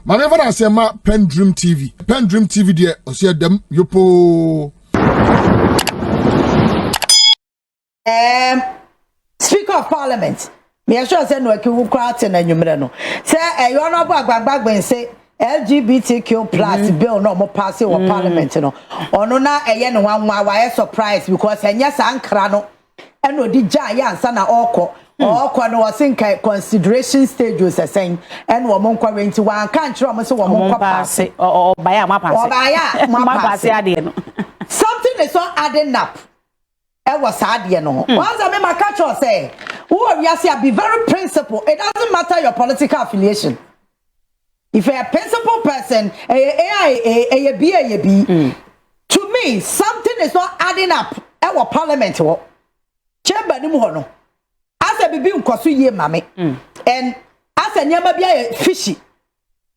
My never say ma PENDREAM TV. PENDREAM TV there. Osia dem yopo. Speaker of Parliament. Me assure say no ki crowd na nwumre no. Say you no gbagba say LGBTQ plus bill no mo pass in Parliament no. Ono na eye no wanwa wa surprise because enya sankra no. Eno di jan ya ansa na okọ no was in consideration stage was saying and wo mon kwa renti wan kan kire mo se wo mon kwa pass o baya ma pass no. Something is not adding up. It was ade no. Once I me catch you say, who we are be very principled. It doesn't matter your political affiliation. If you're a principled person, a B. To me, something is not adding up. Our parliament chamber ni mo no. As a bibi nkoso ye mame. And as a nyama bia fishy.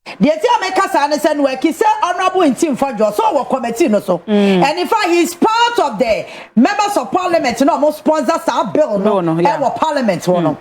The tia make us understand work he said honorable in team for just so committee no so. And in fact he's part of the members of parliament no most sponsors our bill no our parliament no.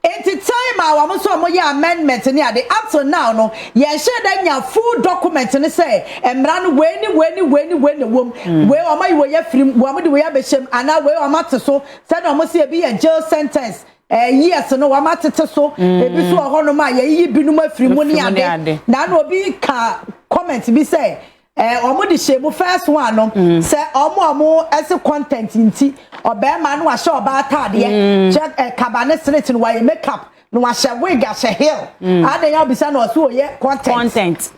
At the time our most of my amendment ni ade up to now no ye share that your full document ni say emran when wom we o ma you ye free wo am de we abeshem ana we o ma te so said o mo say be a jail sentence yes no wa ma te so ebi so ho no ma ye binum afiri mu ni ade na na obi ka comment bi say omo de shemu first one no say omo as content nti obema no wa she oba atade check cabane street no wa makeup no wa she wig a she heel ade ya bisa no so ye content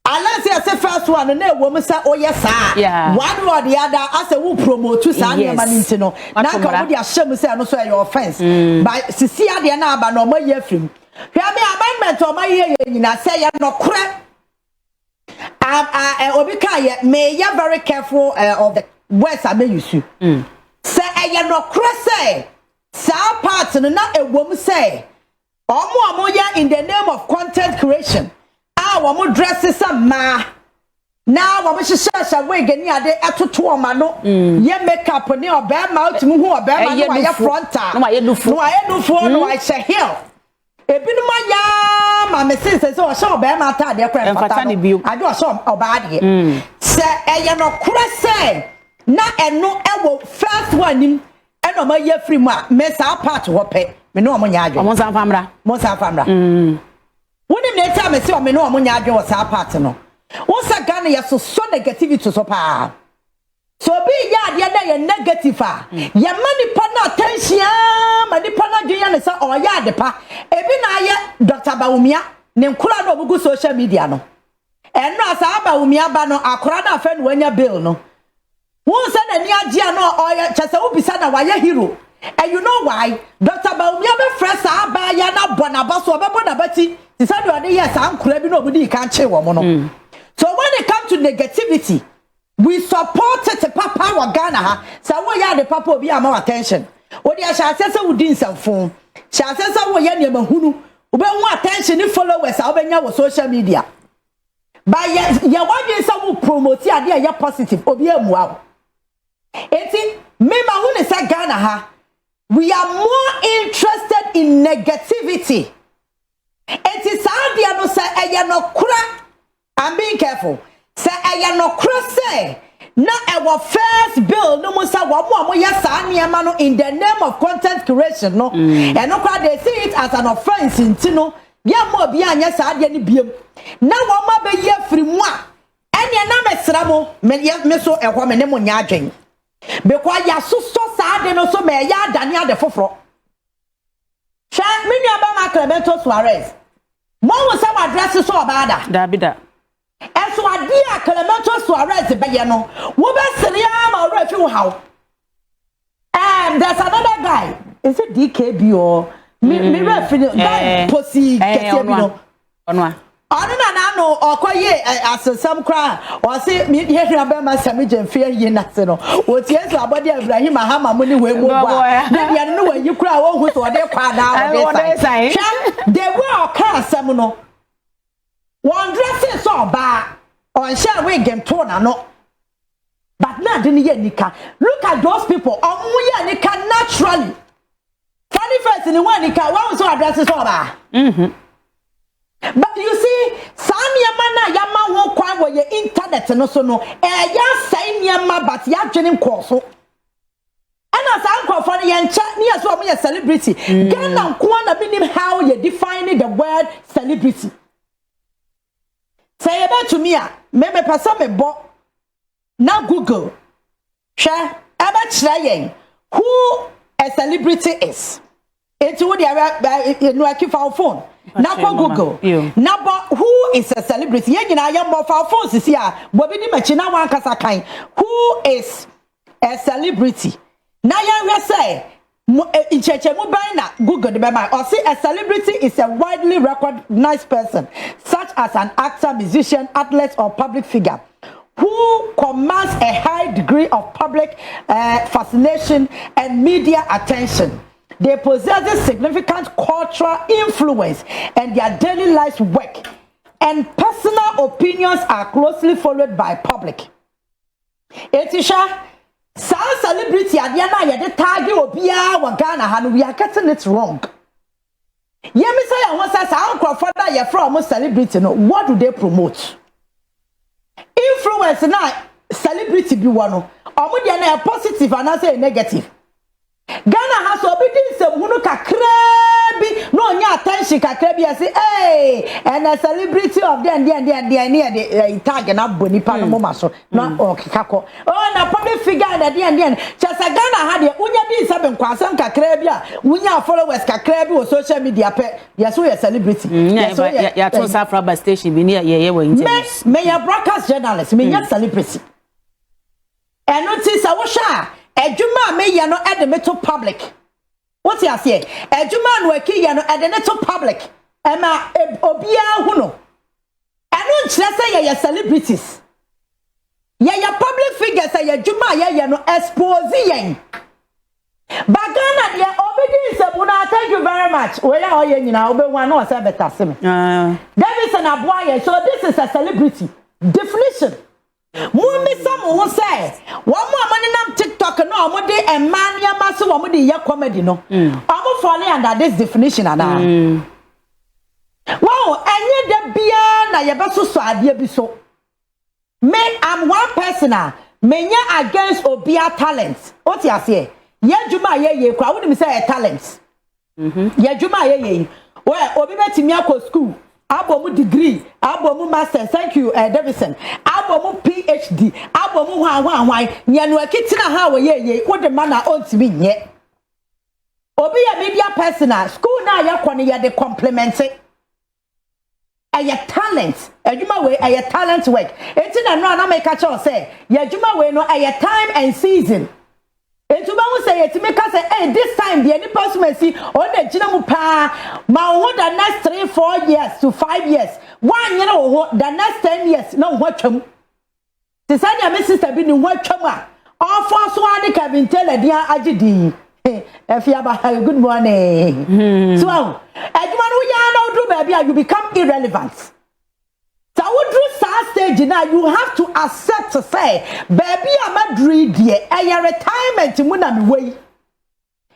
unless you say first one na wo me say oh yes sir one or the other as a who promote to say na nti no na ka wo de ahyem say no so your offense but sisi ade na aba no ma ye afrim hwa me amendment o ma ye nyina say ye no kora Obika, may you very careful of the words I may use. Say, I no cross sa part and not a woman say, Omo in the name of content creation. Woman dresses some ma. Now, we should search a wig and ya de atu mano. Ye makeup on your bear mouth, who are bear your fronta. No, I do for no, I say here. Ebinu ma ya ma me sense so so be ma ta de kwen fata no ado so obade se eye no kura se na eno ewo first one nim eno ma ya free mu a me sa part wo pe me no mo nya adwo mo san famra woni me ta me se o me no mo nya adwo wo sa part no wo sa Ghana ya so negativity so pa so be ya de na ye negative ya manipa na attention manipa na dwen ya ne sa o ya de pa ebi na ye Dr. Bawumia ne nkura na obugu social media no eno asa Bawumia ba no akora na afa no wanya bill no won se na ni agye no o ya chese wo bisa na wa ye hero and you know why Dr. Bawumia be fresh aba ya na bona ba so be bona bati ti sa do de yes ankura bi no obudi kan che wo mo no so when it comes to negativity we support it papa wa Ghana ha sa wo ya de papa obi ama attention wo de asha se wo din samfon sha se wo ya ne mahunu wo be hu attention ni followers a wo benya wo social media ba ya wa de sa wo promote ade ya positive obi amua eti me ma hu ne sa Ghana ha we are more interested in negativity eti sa dia no sa eya no kura I'm being careful. Say I no cross say na our first bill no mo say wo yes no in the name of content creation no and no they see it as an offense no ya mo bia anya sa ade ni biem na wo ma be ye free mu a ene na mesra mo me so ehwo me ne mo nya adwen because ya so sa ade no so me ya adane ade foforo sha me nua ba ma Clemento Suarez mo wo say address so obada da and so idea Clemento Suarez be ye no wo be seria ma ora fi wo hawo and there's another guy is it DKB or me refi that pussy kete bi no onwa onu na no okoye asesam kra o se me ye hwa be ma sami jemfie yi na se no o tie so abode Ibrahim ahama mo ni we mo gwa na bia no wa yi kra wo hu so de kwa na wo de sai they were oka asem no one dressing so ba on share we game to na no but na de ni nika look at those people omu ye nika naturally funny face ni one nika one so address so ba but you see no so no ya say niam but ya dwene nkoso ana sa nkofo no ye ncha ne yeso omo ye celebrity Ghana nko na binim how you define the word celebrity say about to me me pesa me bo na Google share aba kire who a celebrity is it's what you know keep our phone now Google now who is a celebrity yen nyina ya mo for phone sisi a bobi di machi na wan kasa kan who is a celebrity na ya say in mu ban na Google the by or say a celebrity is a widely recognized person such as an actor, musician, athlete or public figure who commands a high degree of public fascination and media attention. They possess a significant cultural influence and their daily lives work and personal opinions are closely followed by public. Etisha, some celebrity adiana ya de target obia wa Ghana ha no we are getting it wrong. Yemi say I want say uncle father ya from celebrity no what do they promote? Influence na celebrity bi wono omo de na positive and say negative. Ghana has obedient some hunu kakra bi no nya attention kakra bi say hey and a celebrity of them the tag na boni pa no mama so na okikako oh na public figure na the chasa Ghana ha de unya bi sabe nkwasam kakra bi a unya followers kakra bi o social media pe yes we a celebrity ya to Safra station bi ne ye we interviews me ya broadcast journalist me ya celebrity eno ti sa wo sha Ejuma me ya no ede me to public. What you say? Ejuma no eki ya no ede ne to public. Ema obia hu no. Eno nkyere say ya celebrities. Ya public figures ya ejuma ya no expose yen. Bagana ya obedience buna thank you very much. We ya oye nyina obehu na o say better se me. Davidson Aboye so this is a celebrity definition. Mummy some who say one more money nam TikTok no omo de emania maso omo de ye comedy no omo fall under this definition ana wow enye de bia na ye beso so ade bi so me am one person menya against obia talent what you say ye djuma ye kwa woni me say talent ye djuma ye we obi betimi akọ school abomu degree abomu master thank you Davidson abomu PhD abomu hwan nyanu akitina ha wo ye wo de mana ontimi nye obi ya media personal school na ya kọ ne ya de compliment talent adwuma we talent work etina no na make cha say ya adwuma we no time and season Etuba who say it make us say, hey, this time the any person see on the gina pa ma who the next 3-4 years to 5 years. 1 year the next 10 years. No what chum. The son ya my sister be in what chuma. All for so I can tell a dear Ajidi. If you have good morning. So Edman we are now do baby you become irrelevant. So would do stage now you have to accept to say baby I'm a dream dear a retirement muna me way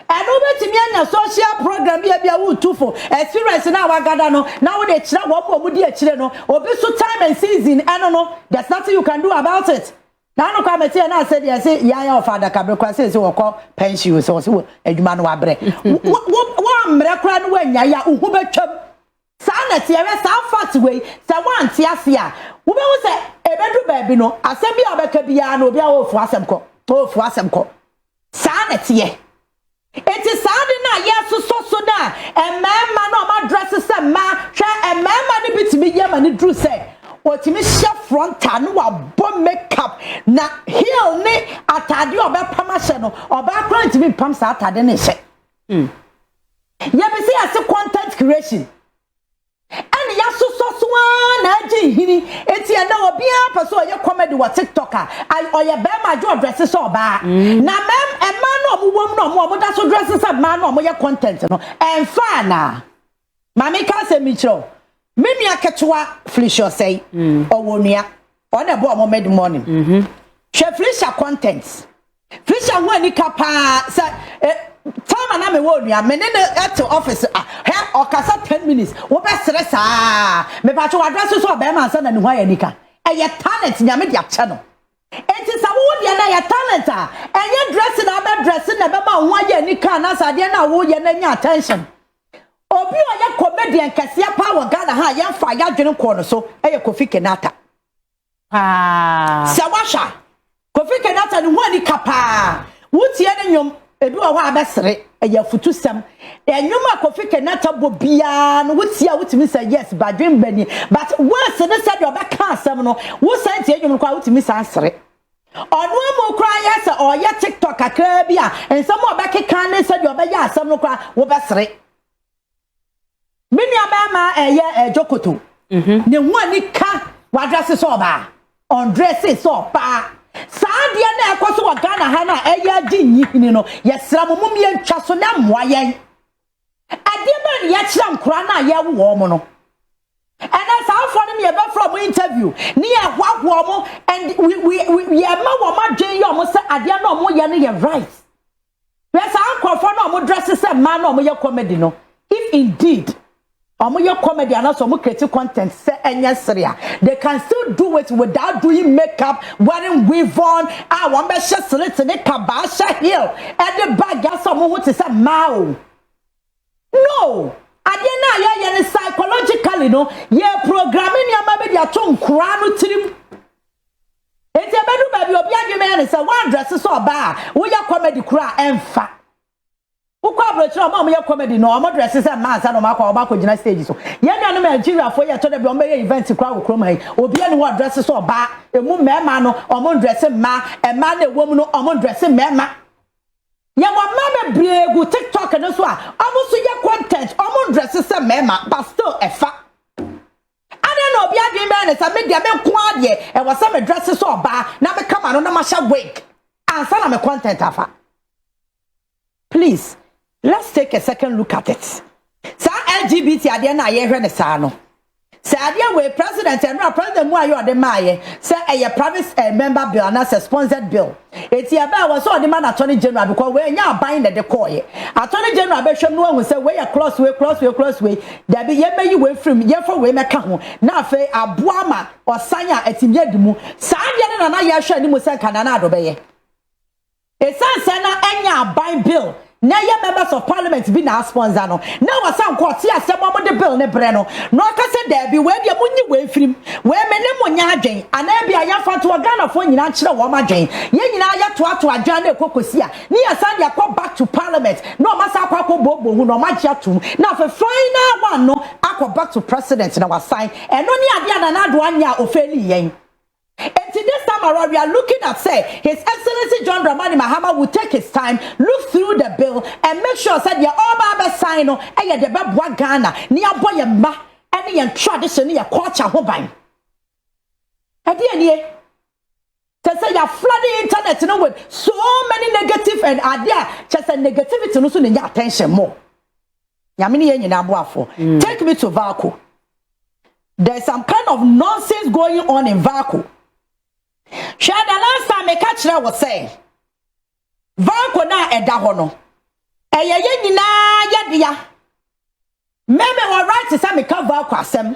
and over to me na social program be a too for experience now I gather no now they chira one more dear chile no obi so time and season I don't know there's nothing you can do about it now no come here now say they say ya father kabrekwa say we call pension so eduma no abre wo mrekra no wanya ya uhu betwam Sana tiare sa fat way sa wan ti ase a wo be wo se ebedu baby no asem bia obeka bia na obi a wo fu asem ko sana tie enti saade na yeso so na emema na o ma dress se ma hwe emema ni bitimi yema ni dru se otimi hye frontal no wa bo makeup na heel ni atade obepam hye no oba kwantimi pam sa atade ne hye ye be say as content creation and ya so na aji hini eti na obi a person ye comedy wa TikTok I oye be ma jo dress so ba na mem e ma no omuwom no omo da so dress so ma no omo ye content no emfa na mami ka se mi chro me nua ketewa Felicia say owonua on e bo omo mid morning she Felicia content Felicia ho ani kapa say time na me wo nua me ne at office he okasa 10 minutes wo be stress me pa cho address so be man say na ne ho ayanika eye talent nyame dia che no enti sa wo dia na ye talent a enye dress na be dress na be ma ho aye ni kan na sa dia na wo ye na nya attention obi oye comedian kase pa wo Ghana ha ye fa ya dwene ko no so eye Kofi Kenata se washa Kofi Kenata ni ho ani kapa wutie ne nyom ebi wo ha abesere eye futusem enyuma Kofi Kenata bo bia no wutie a wutimi say yes badwen bani but once ne said you be ka asem no wo sent enyum kwa wutimi say asere onu mu kra yes or ye TikTok akra bia ensem obekeka ne said you be ya asem no kwa wo besere mini abama eye Jokoto ne ho ani ka wadrase so ba on dress so pa Sadia na ekoso wa Ghana ha na eya ginyini no yesra mo mum ye ntwa so na moa yen ade ba ye kira nkura na ye wo mo no and as how for me be from interview ni ye hwahwo mo and we ma wo ma dwen ye mo se ade na mo ye no ye right yes ankofo na mo dress se man na mo ye comedy no if indeed your comedy and also creative content say they can still do it without doing makeup, wearing weave on. I want to share slit in the kabasha hill and the bag gas someone who is a mao. No, I didn't psychologically no, yeah, programming your maybe your tongue crano trim. It's a better baby of young man is a one dress so bad. We are comedy cry and fat. Ukwa brocho ma me comedy no mo dress say man sa no makwa obako gina stage so ye nanu Nigeria for ye to de be o me event kwa wo krom hai obi ani wo dress so ba emu mema no omo dress ma e ma na ewom no omo dress mema ye wo ma be bregu TikTok no so a omo so ye content omo dress say mema but still e fa ada no obi adwen be na sa me dia me ko ade e wo sa me dress so ba na me kama no na ma sha wig ansa na me content afa. Please, let's take a second look at it. Sa LGBT ade na ye hwe ne sa no. Sa ade we president and president mu ayo de maye. Say a private member bill and a sponsored bill. Eti aba was so the man attorney general because we nya ban the decoy. Attorney general be hwem no hu say we a cross way. There be ye may you we from ye for we meka ho. Na afa aboama osanya atimye dimu. Sa ade na na ye hwe ni mu say kana na ado be ye. Esan na enya ban bill. Na ye members of parliament be na sponsor no na wasan court ya se mo de bill ne bre no no ka se there be we dia munyi we firim we me ne mo nya adwen ana bia ya fa to Ghana fo nyina kire wo ma adwen ye nyina ya to adwan na ekokosi a ni ya san dia come back to parliament no ma sa akwa bobo hu no ma gia tum na for final one no akọ back to president na wasan eno ni ade na na do anya ofeli yen. And this time around, we are looking at, say, His Excellency John Dramani Mahama will take his time, look through the bill, and make sure that you're all about sign on, and you're the Babwa Ghana, near boy and ma, and your tradition, your culture, hobine. At the end, they say you're flooding internet, you know, with so many negative and idea, just a negativity, no sooner your attention more. Yamini yen in take me to Vaku. There's some kind of nonsense going on in Vaku. Share the last time a catcher was saying, Vaku na edahono. Eye nyina yadia. Meme wa right to say me ka Vaku asem.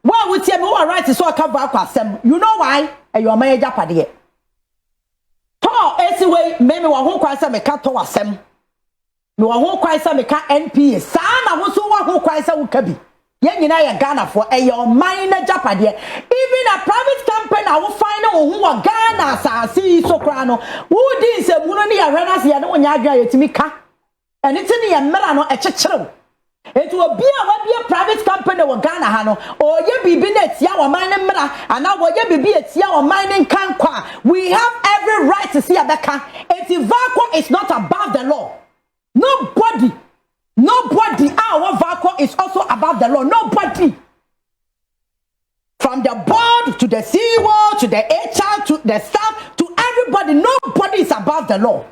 Well, we say me wa right to so ka Vaku asem. You know why? E your man japade. To anyway, meme wa ho kwa say me ka to asem. Me wa ho kwa say me ka NPA. Sa na wo so wa ho kwa say wo ka bi. Yen nyina ye Ghana for your minor japade. Even a private company I will find out who are Ghana asasi so kra no. Who din se mu no ne ya hwe na se ye no nya adwa yetimi ka. Eni ti ne ye mera no ekyekyerew. It will be a private company wa Ghana ha no. O ye bibi na tia wa man ne mera ana wo ye bibi etia wa man ne kan kwa. We have every right to see abeka. Vaco is not above the law. Nobody, our Vaco is also above the law. Nobody. From the board to the CEO to the HR to the staff to everybody, nobody is above the law.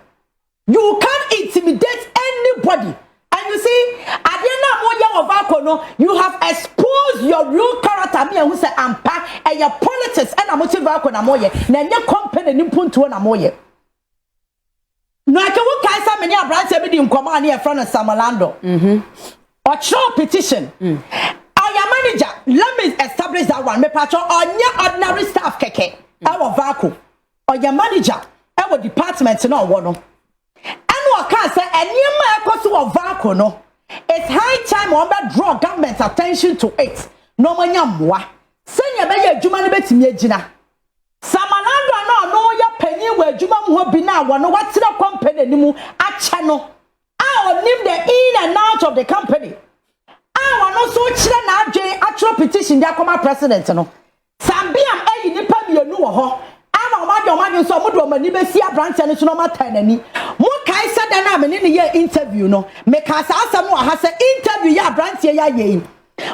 You can't intimidate anybody. And you see, at the end of Vaco, no, you have exposed your real character. Me who say ampa and your politics and I'm Vaco na moye. Na your company nimpuntu na moye. No, I can't say many branch every in command here from Samalando. Or show petition. I am manager, let me establish that one. Me patcho on your ordinary staff keke. Our vacuum. Or your manager, our department no one. And what can say and you might cause to vacuum no. It's high time on draw government's attention to it. No man yamwa. Send your baby Jumani bet me jina. Samalando no ya penny where Juma will be now one what's the company nimu a channel. I will name the in and out of the company. I want also children J actual petition their former president no. Sambiam a nipa me no ho. I want your man so much of money be see a branch and it's no matter any. More kai said that I'm in the year interview no. Make us ask some more has an interview ya branch ya ye.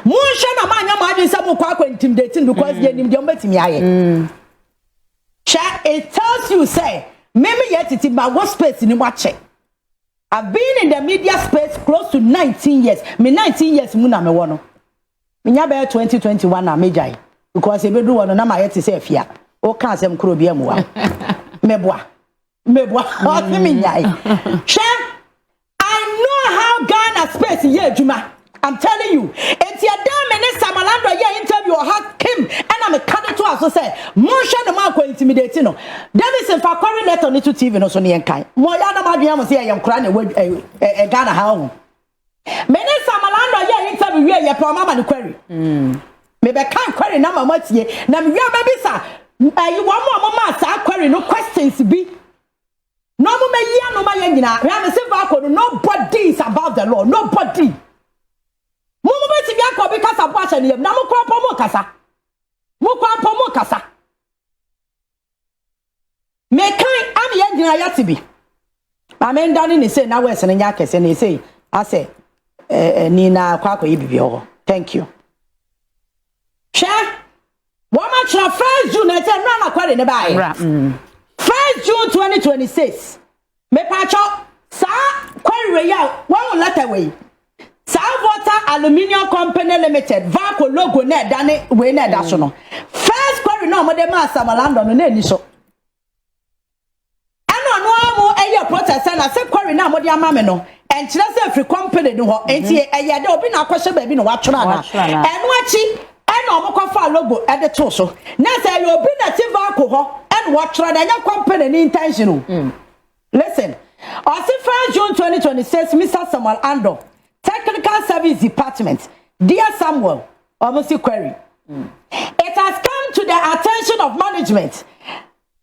More shana man your man some more intimidating because ye nim dem betimi aye. It tells you say maybe yet it in my work space in watch it. I've been in the media space close to 19 years. Me 19 years muna me wono. Me nya be 2021 na mejai because e be do wono na ma yet say afia. O kan asem kro bia mu wa. Meboa. O fi me nyai. I know how Ghana space ye adwuma. I'm telling you, it's your damn minister Samalando ye interview or had Kim and I'm a candidate to also say, Monsha the man ko intimidate no. There is a foreign letter on TV no so ne enkan. Mo ya na madua mo say I am crying a Ghana how. Minister Samalando ye interview ye pa mama no query. Me be kan query na mama tie na me wi abisa you one more mama sa query no questions be. No mo me ya no ma ye nyina. We am say nobody is about the law. Nobody. Mumu beti bia ko bi kasa bo ahye ne na mo kwa pomo kasa. Mo kwa pomo kasa. Me kan am ye gina yati bi. Amenda ni say na wese ne nya kese ne say ase ni na kwa ko yibi ho. Thank you. She wo ma tra 1st June e say na kware ne bae. 1st June 2026. Me pa cho sa kware ya wo letter we. Salvata Aluminium Company Limited, Vaco logo ne dane we ne da so no. First query no mo de ma Samalando no na ni so. Ano no amu eye protest na se query na mo de ama me no. En kire se free company no ho. Enti eye de obi na akwhye ba bi no wa twona na. Eno achi eno mo kwafa logo e de to so. Na se ye obi na ti Vaco ho en wa twona da nya company ni intentional. Listen. On 1st June 2026 Mr. Samuel Ando Technical Service Department, dear Samuel, almost query. It has come to the attention of management,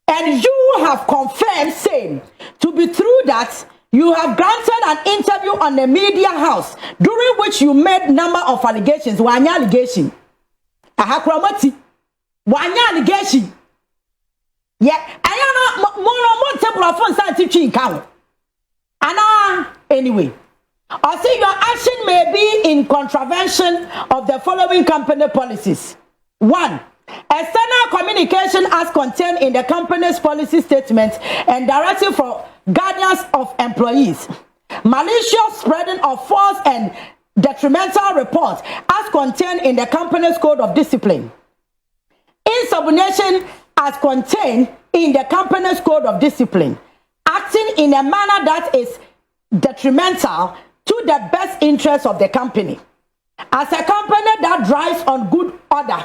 and you have confirmed, saying to be true that you have granted an interview on the media house during which you made number of allegations. One allegation, ahakramati, one allegation. Yeah, I am not more table of phone scientific count. Anyway. I say your action may be in contravention of the following company policies. 1. External communication as contained in the company's policy statement and directive for guardians of employees. Malicious spreading of false and detrimental reports as contained in the company's code of discipline. Insubordination as contained in the company's code of discipline. Acting in a manner that is detrimental to the best interests of the company. As a company that drives on good order,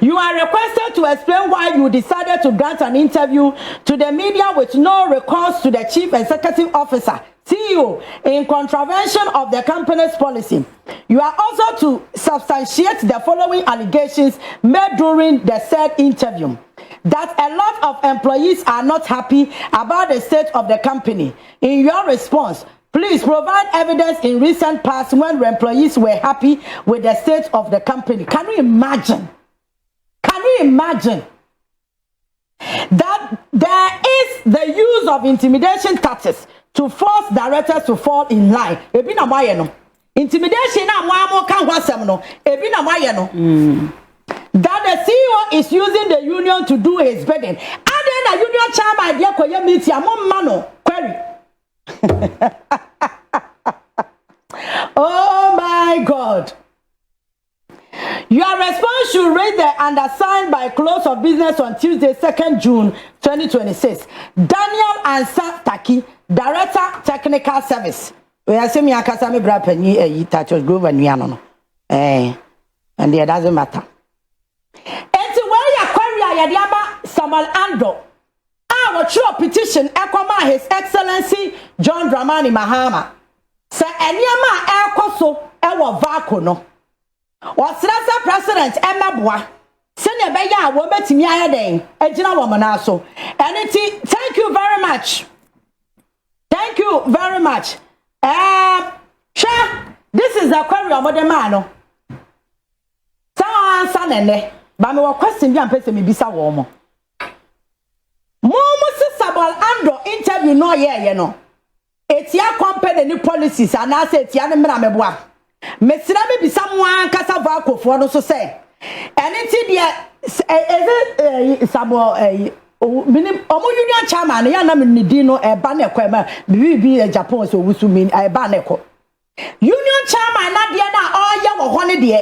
you are requested to explain why you decided to grant an interview to the media with no recourse to the Chief Executive Officer, CEO, in contravention of the company's policy. You are also to substantiate the following allegations made during the said interview. That a lot of employees are not happy about the state of the company. In your response, please provide evidence in recent past when employees were happy with the state of the company. Can you imagine? Can you imagine that there is the use of intimidation tactics to force directors to fall in line? Ebi na mwaye no. Intimidation na mwamo kan wasem no. Ebi na mwaye no. That the CEO is using the union to do his bidding. And then the union chairman idea koye meeting amon mano query. Oh my God. Your response should read the undersigned by close of business on Tuesday, 2nd June 2026. Daniel Ansa Taki, Director Technical Service. We are saying Yakasami Brapeni Tachos Grove and Miano. and it doesn't matter. And to where you query Yadiaba Samuel Ando, our true petition, Ekoma His Excellency John Dramani Mahama. Say, Enyama Ekoso, Ewa Vako no. What's that president, Emma Bois? Senior Beya, woman to me, Ejina Womanaso. And thank you very much. Thank you very much. This is the query of the man. Son and but me question bi ampese me bisa wo mo. Mo sisabal ando interview no ye no. Etia company ni policies and I say etia ne mra meboa. Mesira me bisa mo ankasa va akofo no so say. Eniti de sabo minim omo union chairman ya na me di no e ba na ekwa ma bibi Japan so wusu mi e ba na ekọ. Union chairman na de na oye wo ho ne de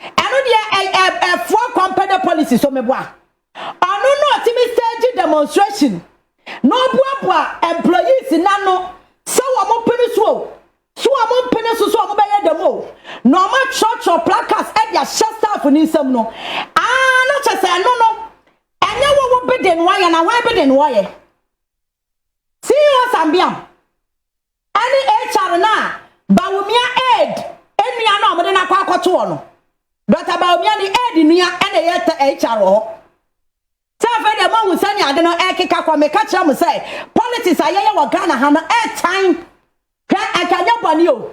a four company policy so me boa. Anu no timi stage demonstration. No boa employees nano so wo pene so. So wo pene so wo be ye demo. No ma church or placards e dia staff ni sam no. Na che say no. Anya wo beden why na why beden why. See Sambiam. Any HR na bawumia aid. Enua na omde na kwa akwoto no. But about me and the Eddie near any HRO. Tafe de mo usani ade no ekeka kwa me catch am say politics ayeye wa Ghana ha no time ka akanya bani o.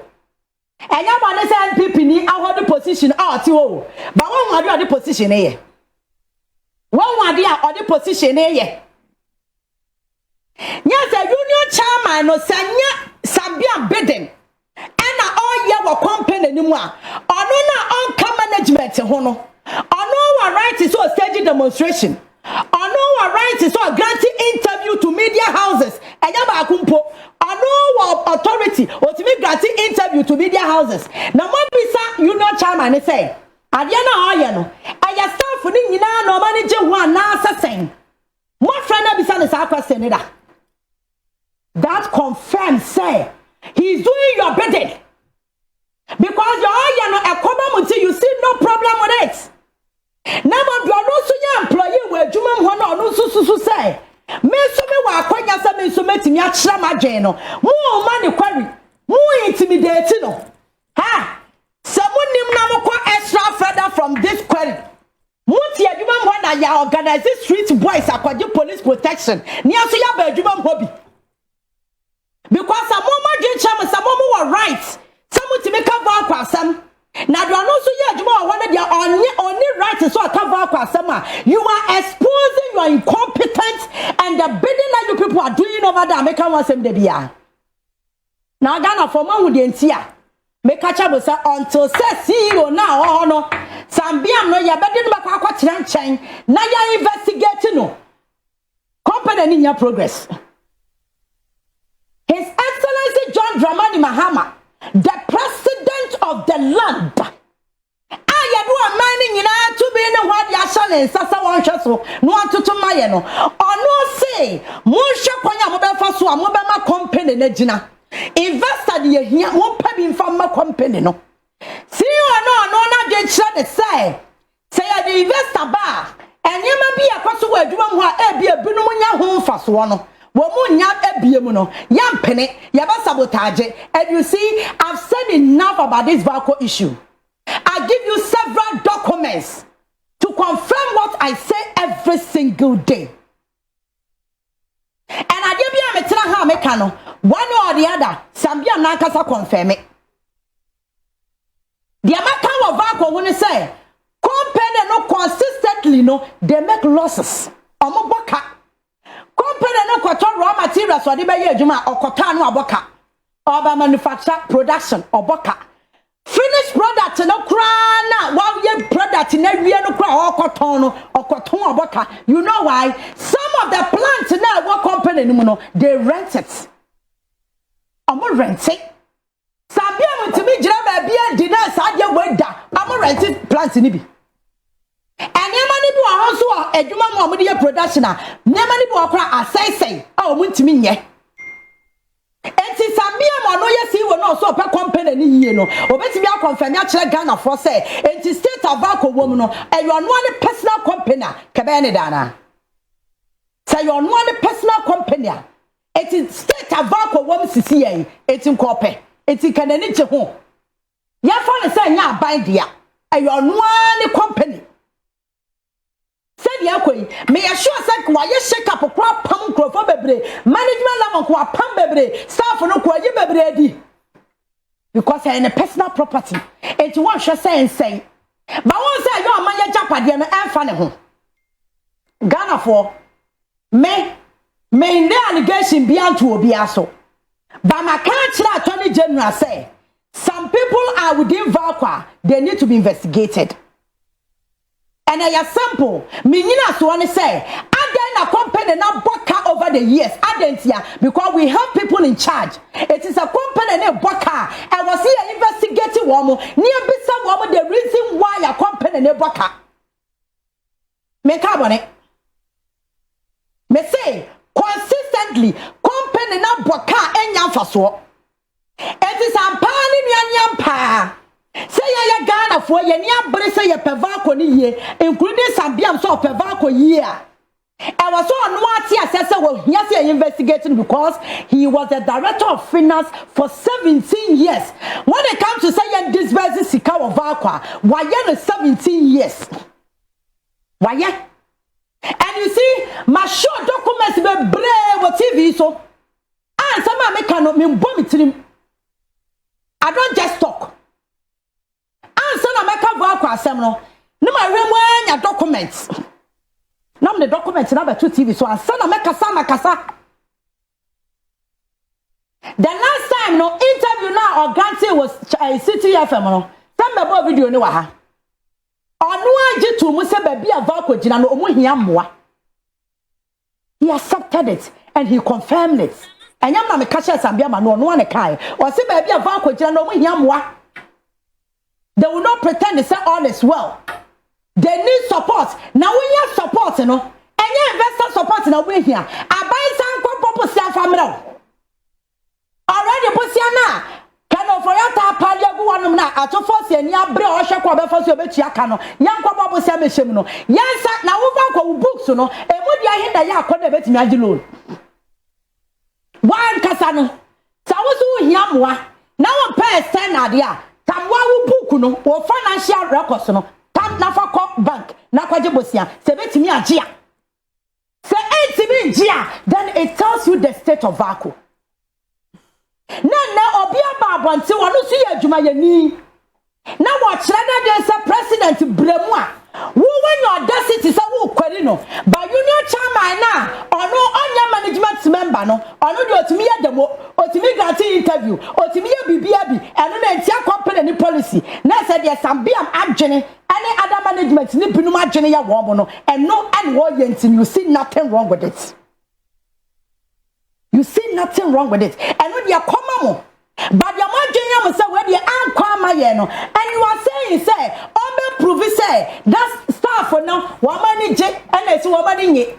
Enya bani say NPP ni ahodo position out o. But won wade ode position e. Won wade a ode position e. Nya say union chairman no sanya Sabia Biden. Na all ye wo company ni mu a ono na on management ho no ono wa right is so stage demonstration ono wa right is so granting interview to media houses enya ba akumpo ono wa authority otimi granting interview to media houses na mo bisa union chairman ni say ade na oye no aya staff ni nyina na o manage ho na assassin mo friend bisa ni sa question ni da that confirms say he's doing your bidding. Because you're no a you see no problem with it. Now, you are no so employee where Juma Hono no so say. Me so me wa kwanya sa me so meti mi achira magen no. Mo money query. Mo intimidating no. Ha! Someone nim na mo kwa extra further from this query. Mo ti adwuma mo na ya organize street boys akwaje police protection. Ni aso ya ba adwuma mo bi. Because some more cham some more rights. Some to make cover kwasam. Na do no so ye adwuma one dia only right so cover kwasam. You are exposing your incompetence and the bidding that you people are doing over there make one sem de bia. Na Ghana for man with entia. Make catch up say until say CEO now no. Sambiam no ya bidding back akwa kire nchen. Na ya investigate no. Company ni nya progress. His Excellency John Dramani Mahama, the president of the land. I do a mining in our to be in a what Yashan Sasa one so no one to Mayeno. Or no say, Musha Konya Mobile Fasu, Mobile company Negina. Investor the here won't pay in from my company. No. See you no, not get shot say the investor bar, and you may be a person where you want to be a Bununya home fast one. Womunya ebiem no yam pene yaba sabotage. And you see, I've said enough about this vehicle issue. I give you several documents to confirm what I say every single day. And I give you a metra ha mekano one or the other Sambia nankasa confirm it. The amaka of vehicle when say company no consistently no they make losses. Omoboka company no control raw materials so they be adwuma okota no aboka oba manufacture production oboka finished product no kra na wa ye product na wie no kra okoton no okoton oboka. You know why? Some of the plants na what company no they rent it. Omo rent it. Sabia mutimi gira ba bia di na sa de weda omo rent it plant ni bi. And yamani bi wa so adwuma mo mo de production a yamani bi wa kra asai o mo ntimi nye enti Sabia mo no yesi wo no so pe company company ni yie no obetimi akonfirm ya kire Ghana for say enti state tobacco wom no e yo no one personal company kebe ne dana say yo no one personal company enti state tobacco wom sisi yen enti nkope enti kanani je ho ya fa ne say nya aban dia e yo no one company said yakoi me assure say why shake up kwa pam krofo bebre management level kwa pam bebre staff no kwa ye bebre di because in a personal property it won't say but one say your man ya japade no emfa ne ho Ghana for me in the allegation beyond to obi aso but my country attorney general say some people are within Valqua, they need to be investigated. And I am simple. Minina so one say, I a company now boka over the years. Adentia because we have people in charge. It is a company named Boka. I was here investigating woman. Near bisa woman the reason why a company named Boka. Me carbonate. Me say consistently company now Boka enyam faso. It is a pan in pa. Say ya Ghana for ye ni abere say ye pevako ni ye including Sambiam so pevako year. I was so no assessor well he investigating because he was the director of finance for 17 years. When it comes to say this versus Sika of Valqua, why ye 17 years? Why ye? And you see, my show documents be brave with TV so and some make cannot mean bomb. I don't just talk. So na make Valqua asem no na ma hwemu anya documents na the documents na beto TV so ansa na make kasa the last time no interview na Organti was City FM no some mebo video ni wa ha onu agi to mu se ba bia Valqua gina no omu hia moa he accepted it and he confirmed it enyam na me ka share Sambia ma no ne kai o se ba bia Valqua gina no omu hia moa. They will not pretend to say all is well. They need support. Now when you support, you know, and you investor support now we here. I buy some purpose family. Already Busiana can for your tap one na at force and ya bring or shake over for your bet yakano. Young Papa Samishino. Yes, now we books, you know, and what you hear that ya could bet me alone. One Casano. So I was yamwa. Now I'm paying 10 idea. Tamwa book no or financial records no tam na fa bank na kwaje bosia se betimi agea se etimi agea then it tells you the state of Valqua na obi ababonte wonu so ye adwuma yani na wo kire na de se president bremu a wo when your audacity say wo kwari no but union chairman na ono onya management member no ono de otimi ye demo otimi grant interview otimi ye bibia bi eno na entia company ni policy na say there Sambiam adwene any other management ni binum adwene ya wo no eno and wo ye ntin you see nothing wrong with it. You see nothing wrong with it. Eno de akoma mo but your adwene am say we de ankwama ye no and you are saying say prove say that staff for now woman je and it's woman nye.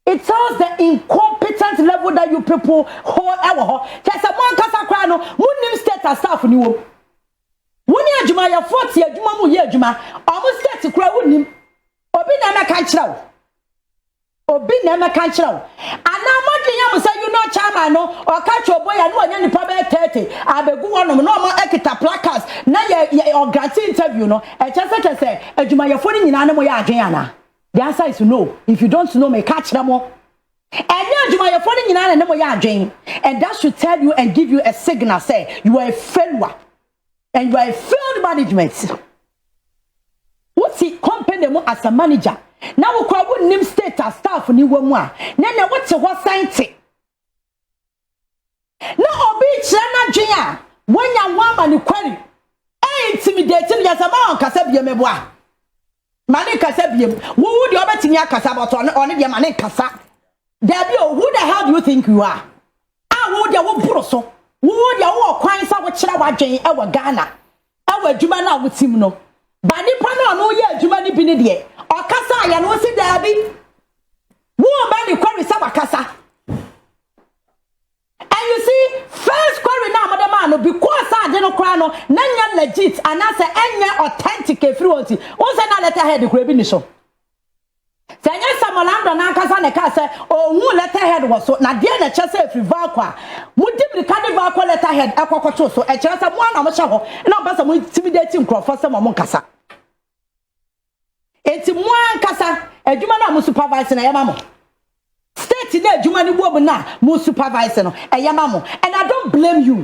It tells the incompetent level that you people hold ever. Just a man kasa kra no munim state staff ni wo. Woni adwuma ya 40 adwuma mu ye adwuma. Almost state kra wonim. Obi na na kan kira wo. Obi na ma kan kira wo. Ana modwen ya mo say you know chairman no or catch your boy no anya nipa be 30 abegu wonom no ma ekita placards na ye or grant interview no e chese say adwuma ya foni nyina na mo ya adwen ana. The answer is no. If you don't know me catch them all. And that should tell you and give you a signal say you are a failure and you are a failed management. What's the company as a manager? Now we call name state as staff ni womwa. Nene what's what science? No obi chana jia when you want man query. Intimidating yasama kasa biemeboa. Mane kasa biem. Who the other thing ya kasa but on the mane kasa. Who the hell do you think you are? Who the wo broso? Who the wo kwan sa wo kira wadwen e wo Ghana. E wo adwuma na wo tim no. Ba nipa na no ye adwuma ni bi ne de. O kasa ya no si da bi. Wo ba ni kwari sa wakasa. And you see, first query na madam no because I didn't cry no nanya legit and I say enya authentic efruoti o say na letterhead kura bi ni so senya samolando na nkasa ne ka say ohun letterhead wo so na de na che say free valqua mudi brika valqua letterhead ekokoto so e che say mo na mo hye ho na ba say mo intimidate nkrofo say mo nkasa enti mo nkasa adwuma na mo supervisor na yema mo state na adwuma ni wo na mo supervisor no eyema mo and I don't blame you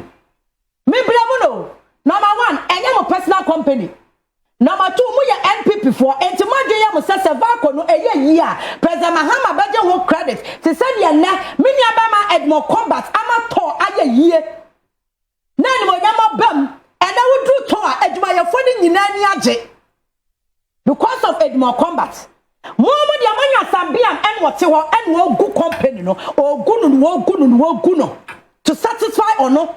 me blame no number 1 enye mo personal company number 2 mo ye NPP for enti mo dwe mo sese vako no eye yi a president Mahama baje ho credit te se de na me nua ba ma Edmond Combat ama to aye yie na ni mo nyama bam and I would do to adwuma ye for ni nyina ni age because of Edmond Combat Momo dia manya sambiam en wote ho en wo gu company no ogu no to satisfy or no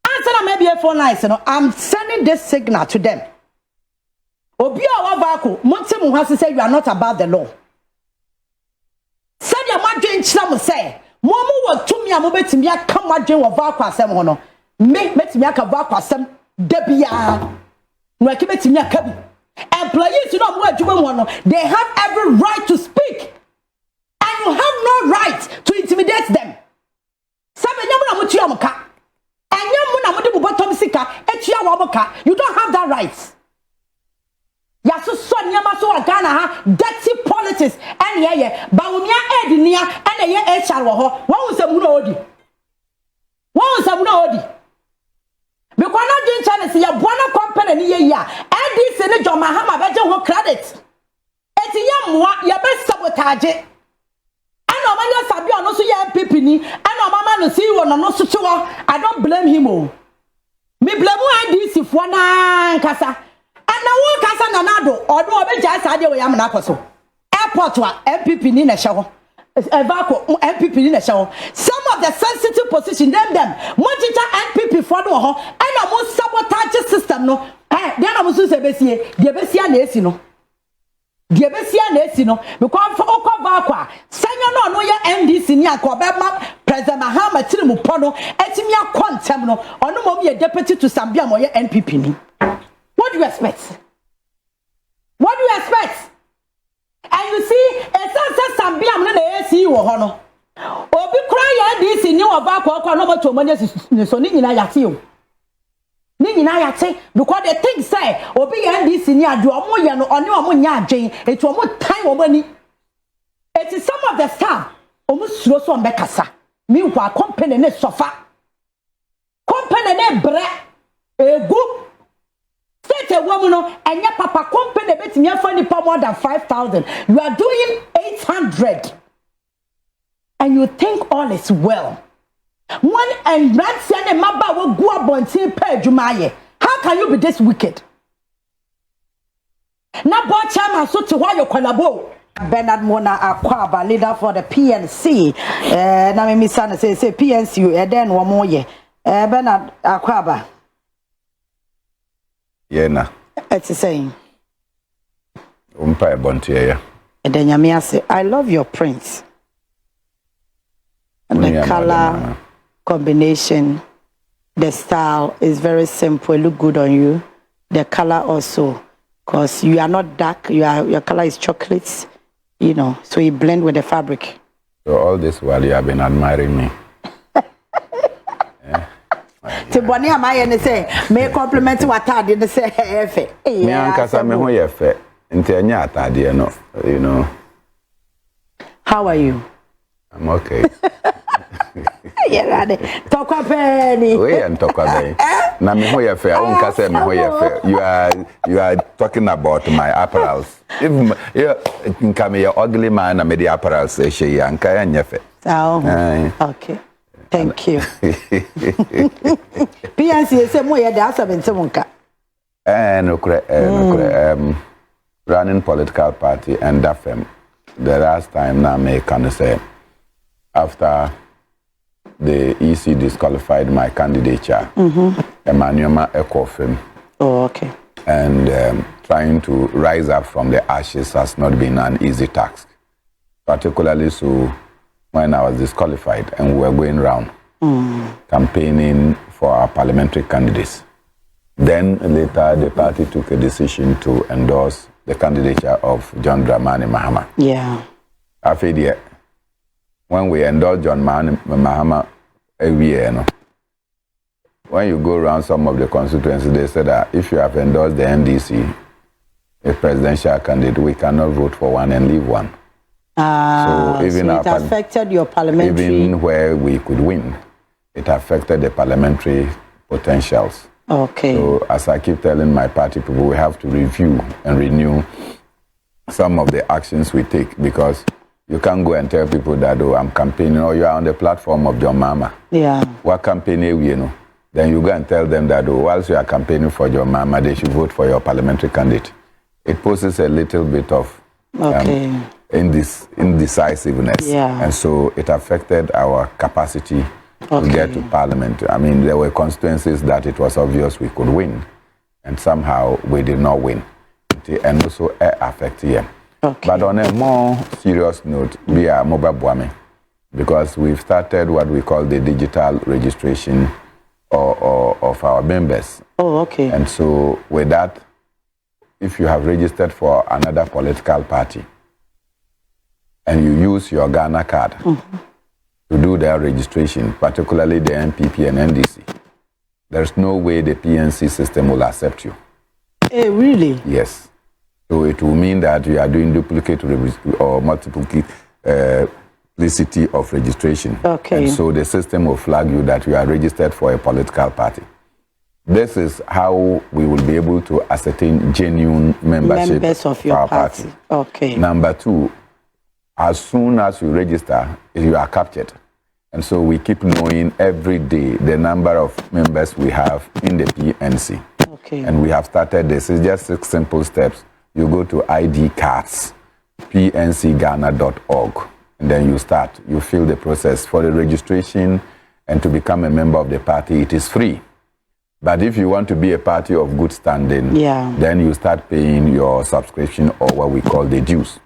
answer maybe a phone line no I'm sending this signal to them obi a wa vako monte mu hase say you are not about the law said ya madwen chira mo say momo wo tumi a mo betimi aka madwen wo vako asem ho no me betimi aka vako asem da bia no ake betimi aka bi employees you know they have every right to speak and you have no right to intimidate them you don't have that right dirty politics and bawumia edinia and HR wo won se mu na odi because not doing China see your buona company ni ye ya and this ne John Mahama beje ho credit eti ye moa ye be sabotage ana o manya sabi ono so ye MPP ni ana o mama no see won no so chewo I don't blame him o me blame IDC fo na nkasa ana wo kasa na nado odo obeja sa de we yam na akoso airport wa MPP ni na hye ho Evako MPP ni na hye ho some of the sensitive position them mojita MPP for do ho and mo sabotage system no they na mo so se besie de besia na esi no de besia na esi no because for okova akwa senyo no ye MDC ni akobema president Mahama tirimu pono etimi akontem no ono mom ye deputy to Sambia mo ye NPP ni what do you expect and you see it's Sambia no na esi wo ho no obi kura ya dis ni oba akwa no moto manya so ni nyina yate o ni nyina yate because they think say obi ya dis ni adu omo ye no oni omo nya adwen etu omo tan wo mani it is some of the staff omo suro so mbe kasa mi kwa company ne sofa company ne bre egu state woman no enya papa company betimi afa ni pa more than 5,000 you are doing 800 and you think all is well. One and Rancy and Maba will go up on St. Jumaye. How can you be this wicked? Now, board chairman, so to why you collabo. Bernard Mona Akwaba, leader for the PNC. Now, Miss Sana say PNC, and then one more year. Bernard Akwaba. Yeah, it's the same. Umpire Bontier. And then Yamia say, I love your prints. And the color combination, the style is very simple. It look good on you. The color also, because you are not dark. Your color is chocolates, you know. So you blend with the fabric. So all this while you have been admiring me. To Bonnie, am I say may compliment what I didn't say. Me ankasa me ho ye fe. Nti anya atade no, you know. How are you? I'm okay. Yeah, talk up penny. We and talk about na me ho ye fe. I won't say me ho ye fe. You are talking about my apparels. If you come here ugly man and me the apparels say she anka anya fe. Oh. Okay. Thank you. PNC say mo ye da asabente monka. No running political party and DAFEM. The last time now me can say after the EC disqualified my candidature, Emmanuel Ekofim. Oh, okay. And trying to rise up from the ashes has not been an easy task, particularly so when I was disqualified and we were going round. campaigning for our parliamentary candidates. Then later, the party took a decision to endorse the candidature of John Dramani Mahama. Yeah. After that, when we endorsed John Mahama every year, no, when you go around some of the constituencies, they said that if you have endorsed the NDC, a presidential candidate, we cannot vote for one and leave one. So even it affected your parliamentary... Even where we could win, it affected the parliamentary potentials. Okay. So as I keep telling my party people, we have to review and renew some of the actions we take, because you can't go and tell people that, oh, I'm campaigning, or you are on the platform of John Mahama. Yeah. What campaigning, you know? Then you go and tell them that, oh, whilst you are campaigning for John Mahama, they should vote for your parliamentary candidate. It poses a little bit of indecisiveness. Yeah. And so it affected our capacity to get to parliament. I mean, there were constituencies that it was obvious we could win, and somehow we did not win. And also affect here. But on a more serious note, we are mobile booming, because we've started what we call the digital registration of our members. Oh, okay. And so with that, if you have registered for another political party and you use your Ghana card to do their registration, particularly the NPP and NDC, there's no way the PNC system will accept you. Eh, really? Yes. So it will mean that you are doing duplicate or multiplicity of registration. Okay. And so the system will flag you that you are registered for a political party. This is how we will be able to ascertain genuine membership members of your party. Okay. Number two, as soon as you register, you are captured. And so we keep knowing every day the number of members we have in the PNC. Okay. And we have started this. It's just 6 simple steps. You go to ID cards, pncghana.org, and then you start. You fill the process for the registration, and to become a member of the party, it is free. But if you want to be a party of good standing, then you start paying your subscription, or what we call the dues.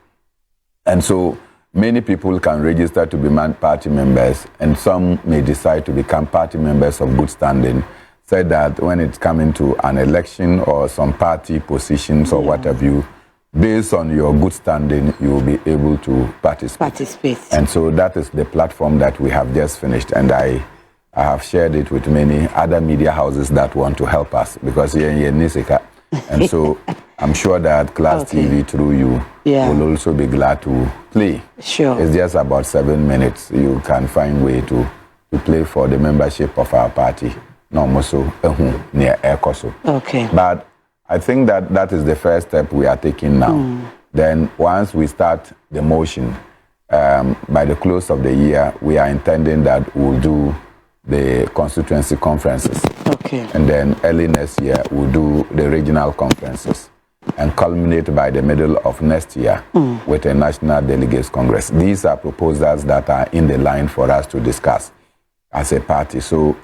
And so many people can register to be party members, and some may decide to become party members of good standing, said that when it's coming to an election or some party positions or what have you, based on your good standing, you will be able to participate. And so that is the platform that we have just finished, and I have shared it with many other media houses that want to help us, because here in Nisika. And so I'm sure that Class TV through you will also be glad to play. Sure. It's just about 7 minutes. You can find way to play for the membership of our party. No more so near Ekoso. Okay. But I think that is the first step we are taking now. Then once we start the motion, by the close of the year, we are intending that we'll do the constituency conferences. Okay. And then early next year, we'll do the regional conferences, and culminate by the middle of next year with a National Delegates Congress. These are proposals that are in the line for us to discuss as a party. So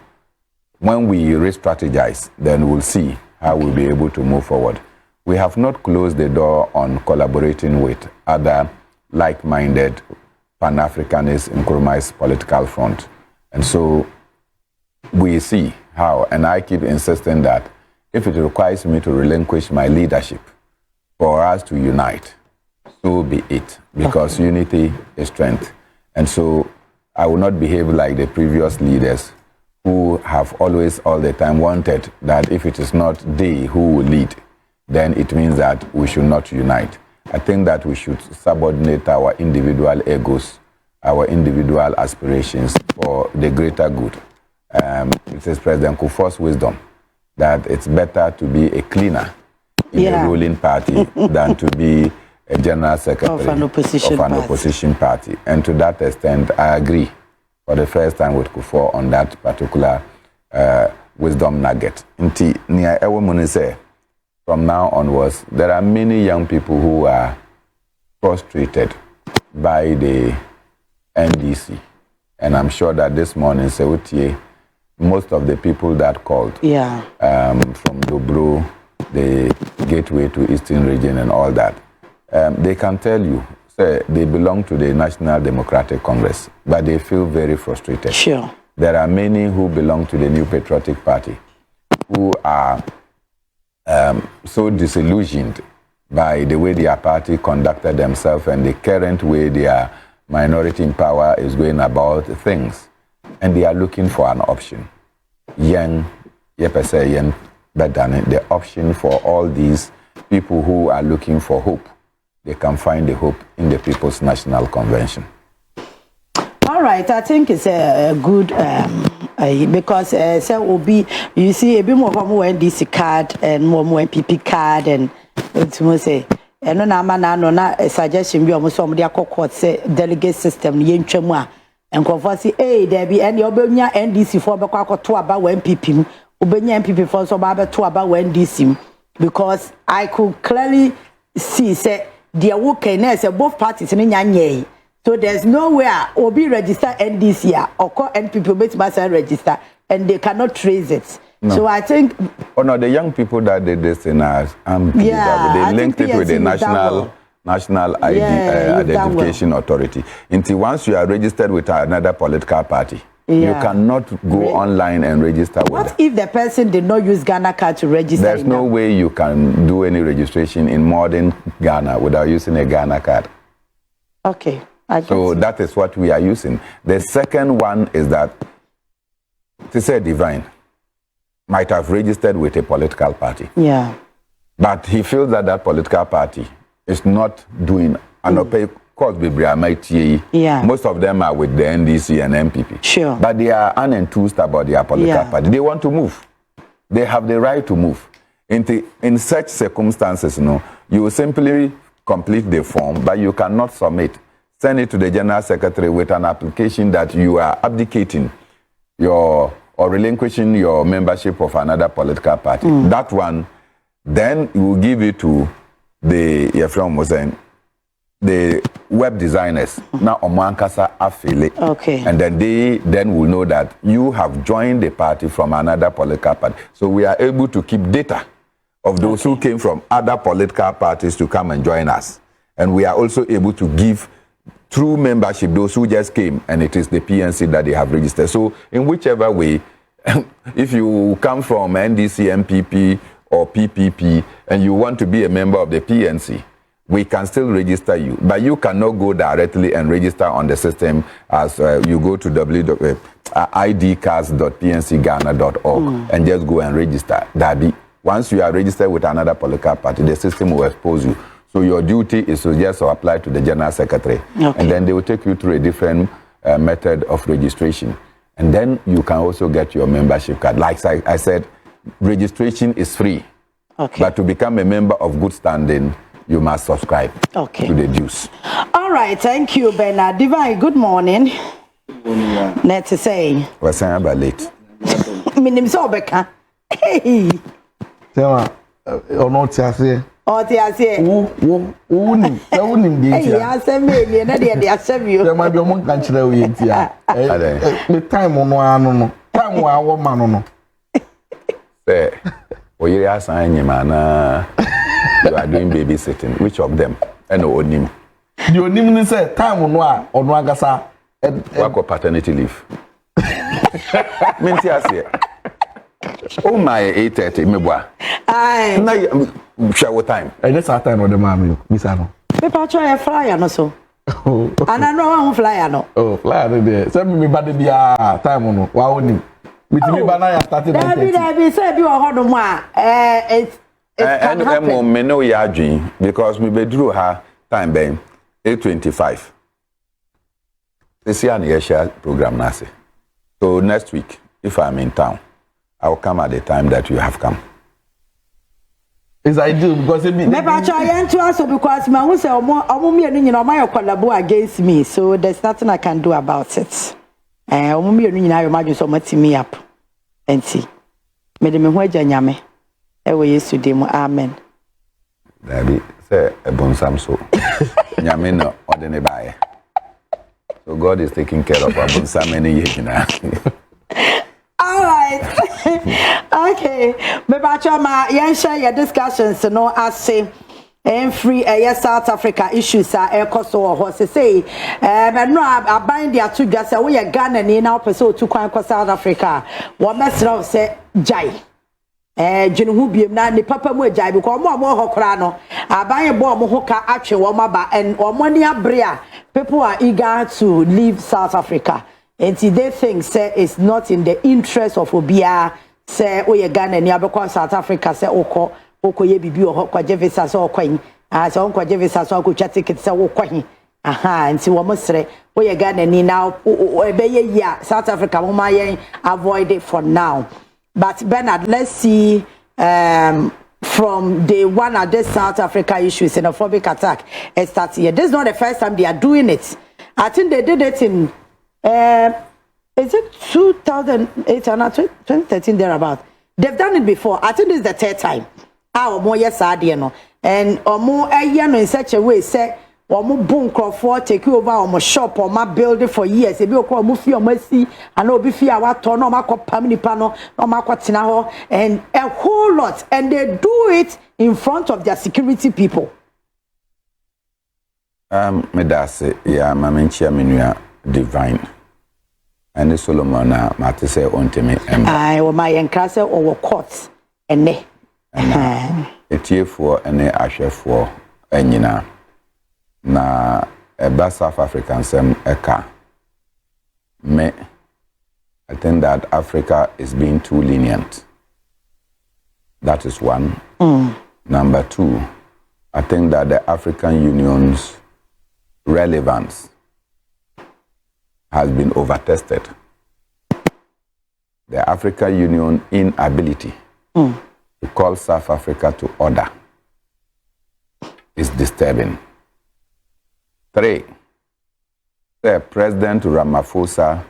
when we re-strategize, then we'll see how we'll be able to move forward. We have not closed the door on collaborating with other like-minded Pan-Africanists in Nkrumah's political front. And so we see how, and I keep insisting that if it requires me to relinquish my leadership for us to unite, so be it, because unity is strength. And so I will not behave like the previous leaders who have always, all the time, wanted that if it is not they who will lead, then it means that we should not unite. I think that we should subordinate our individual egos, our individual aspirations for the greater good. It is President Kufuor's wisdom that it's better to be a cleaner in a ruling party than to be a general secretary of an opposition party. And to that extent, I agree for the first time with Kufuor on that particular wisdom nugget. From now onwards, there are many young people who are frustrated by the NDC. And I'm sure that this morning, Sewutie, most of the people that called from Dobro, the gateway to Eastern region and all that, they can tell you, say, they belong to the National Democratic Congress, but they feel very frustrated. Sure. there are many who belong to the New Patriotic Party who are so disillusioned by the way their party conducted themselves and the current way their minority in power is going about things. And they are looking for an option. The option for all these people who are looking for hope. They can find the hope in the People's National Convention. All right, I think it's a good because you see a bit more NDC card and more NPP card and it's more say and no a suggestion be almost somebody a court say delegate system yenchemwa and converse there be any obenya NDC for bakwa to about NPP obenya NPP for so about to about NDC because I could clearly see say their work both parties in nyanye. So there's nowhere or be register NDC or call NPP must register and they cannot trace it. No. So I think the young people that did this in us they linked it with the national ID identification authority. Until once you are registered with another political party, you cannot go online and register with What if the person did not use Ghana card to register? There's no way you can do any registration in modern Ghana without using a Ghana card. Okay. So that is what we are using. The second one is that Tise Divine might have registered with a political party. Yeah. But he feels that that political party is not doing Yeah. Most of them are with the NDC and MPP. Sure. But they are unenthused about their political party. They want to move. They have the right to move. In such circumstances, you will simply complete the form, but you cannot submit. Send it to the General Secretary with an application that you are abdicating or relinquishing your membership of another political party. That one, then you will give it to the web designers. Now Omankasa affiliate. Okay. And then they will know that you have joined the party from another political party. So we are able to keep data of those who came from other political parties to come and join us. And we are also able to give through membership those who just came, and it is the PNC that they have registered. So in whichever way, if you come from NDC, MPP or PPP and you want to be a member of the PNC, we can still register you, but you cannot go directly and register on the system as you go to idcards.pncghana.org and just go and register. Once you are registered with another political party, the system will expose you. So your duty is to just apply to the General Secretary. Okay. And then they will take you through a different method of registration. And then you can also get your membership card. Like I said, registration is free. Okay. But to become a member of good standing, you must subscribe to the dues. All right, thank you, Bernard. Divine, good morning. Good morning. Let's say. We're saying about late. My name is Obeka. Hey. Tell me, Oh, I say. Hey, I say me, they accept you. There might be one country here. The time on one, time one man. Say, you are saying, you are doing babysitting. Which of them? And Onim. The Onim say time on one gasa. Work or paternity leave. Minti ase. Oh my 8:30 meboa. Aye. Na shower time. And that's our time on the mammy. Miss Anno. People try a flyer no so. And I know I'm flyer no. Oh, flyer there. Send me bad be time on. Wow ni. Me banana started. There be say be o hodo mo a it can happen. And me know ya adwin because me be drew her time ben 8:25. This year na share program na say. So next week if I'm in town, I will come at the time that you have come. It's ideal because it be. Never try to answer because my who say omo me enu nyina my collabo against me, so there's nothing I can do about it. Omo me enu nyina yo madwe so mati me up. Enti me de me ho agya nyame e wo Yesu de mu amen. Dabi say ebonsam so nyame no odene bae. So God is taking care of abonsam any year. All right. Okay. Maybe I try my share your discussions. No, I say and free South Africa issues are air cost or horse say but no I bind their two just we are Ghana ni now person to kwan South Africa what mess say jai jenu hu biem na ni papa mu jai because mo hokra no aban bo mo hoka atwe wo maba and omoni abrea people are eager to leave South Africa and they think say it's not in the interest of obia say we are Ghana ni abekwa South Africa say okoye bibi okwaje visa so okwan so okwaje visa so akotwa ticket se okwan aha nti wo mosre wo ye Ghana ni now ebeye ya South Africa mo ma yen avoid it for now but Bernard let's see from day one at this South Africa issue xenophobic attack it starts here. This is not the first time they are doing it. I think they did it in is it 2008 or 2013 thereabout. They've done it before. I think this is the third time. Omo yes no and omo no in such a way say omo boom crowd take over omo shop or my building for years ebi okwa omo fi omo si and obi fi awato no makopam nipa no makotina ho and a whole lot and they do it in front of their security people. Me dase ya mamenchia menua divine and Solomon mate say onteme ai o my enkrase o court ene etiefo ene ahwefo anyina na eba South African sem eka me I think that Africa is being too lenient. That is one. Number two, I think that the African Union's relevance has been overtested. The African Union inability to call South Africa to order is disturbing. Three, the President Ramaphosa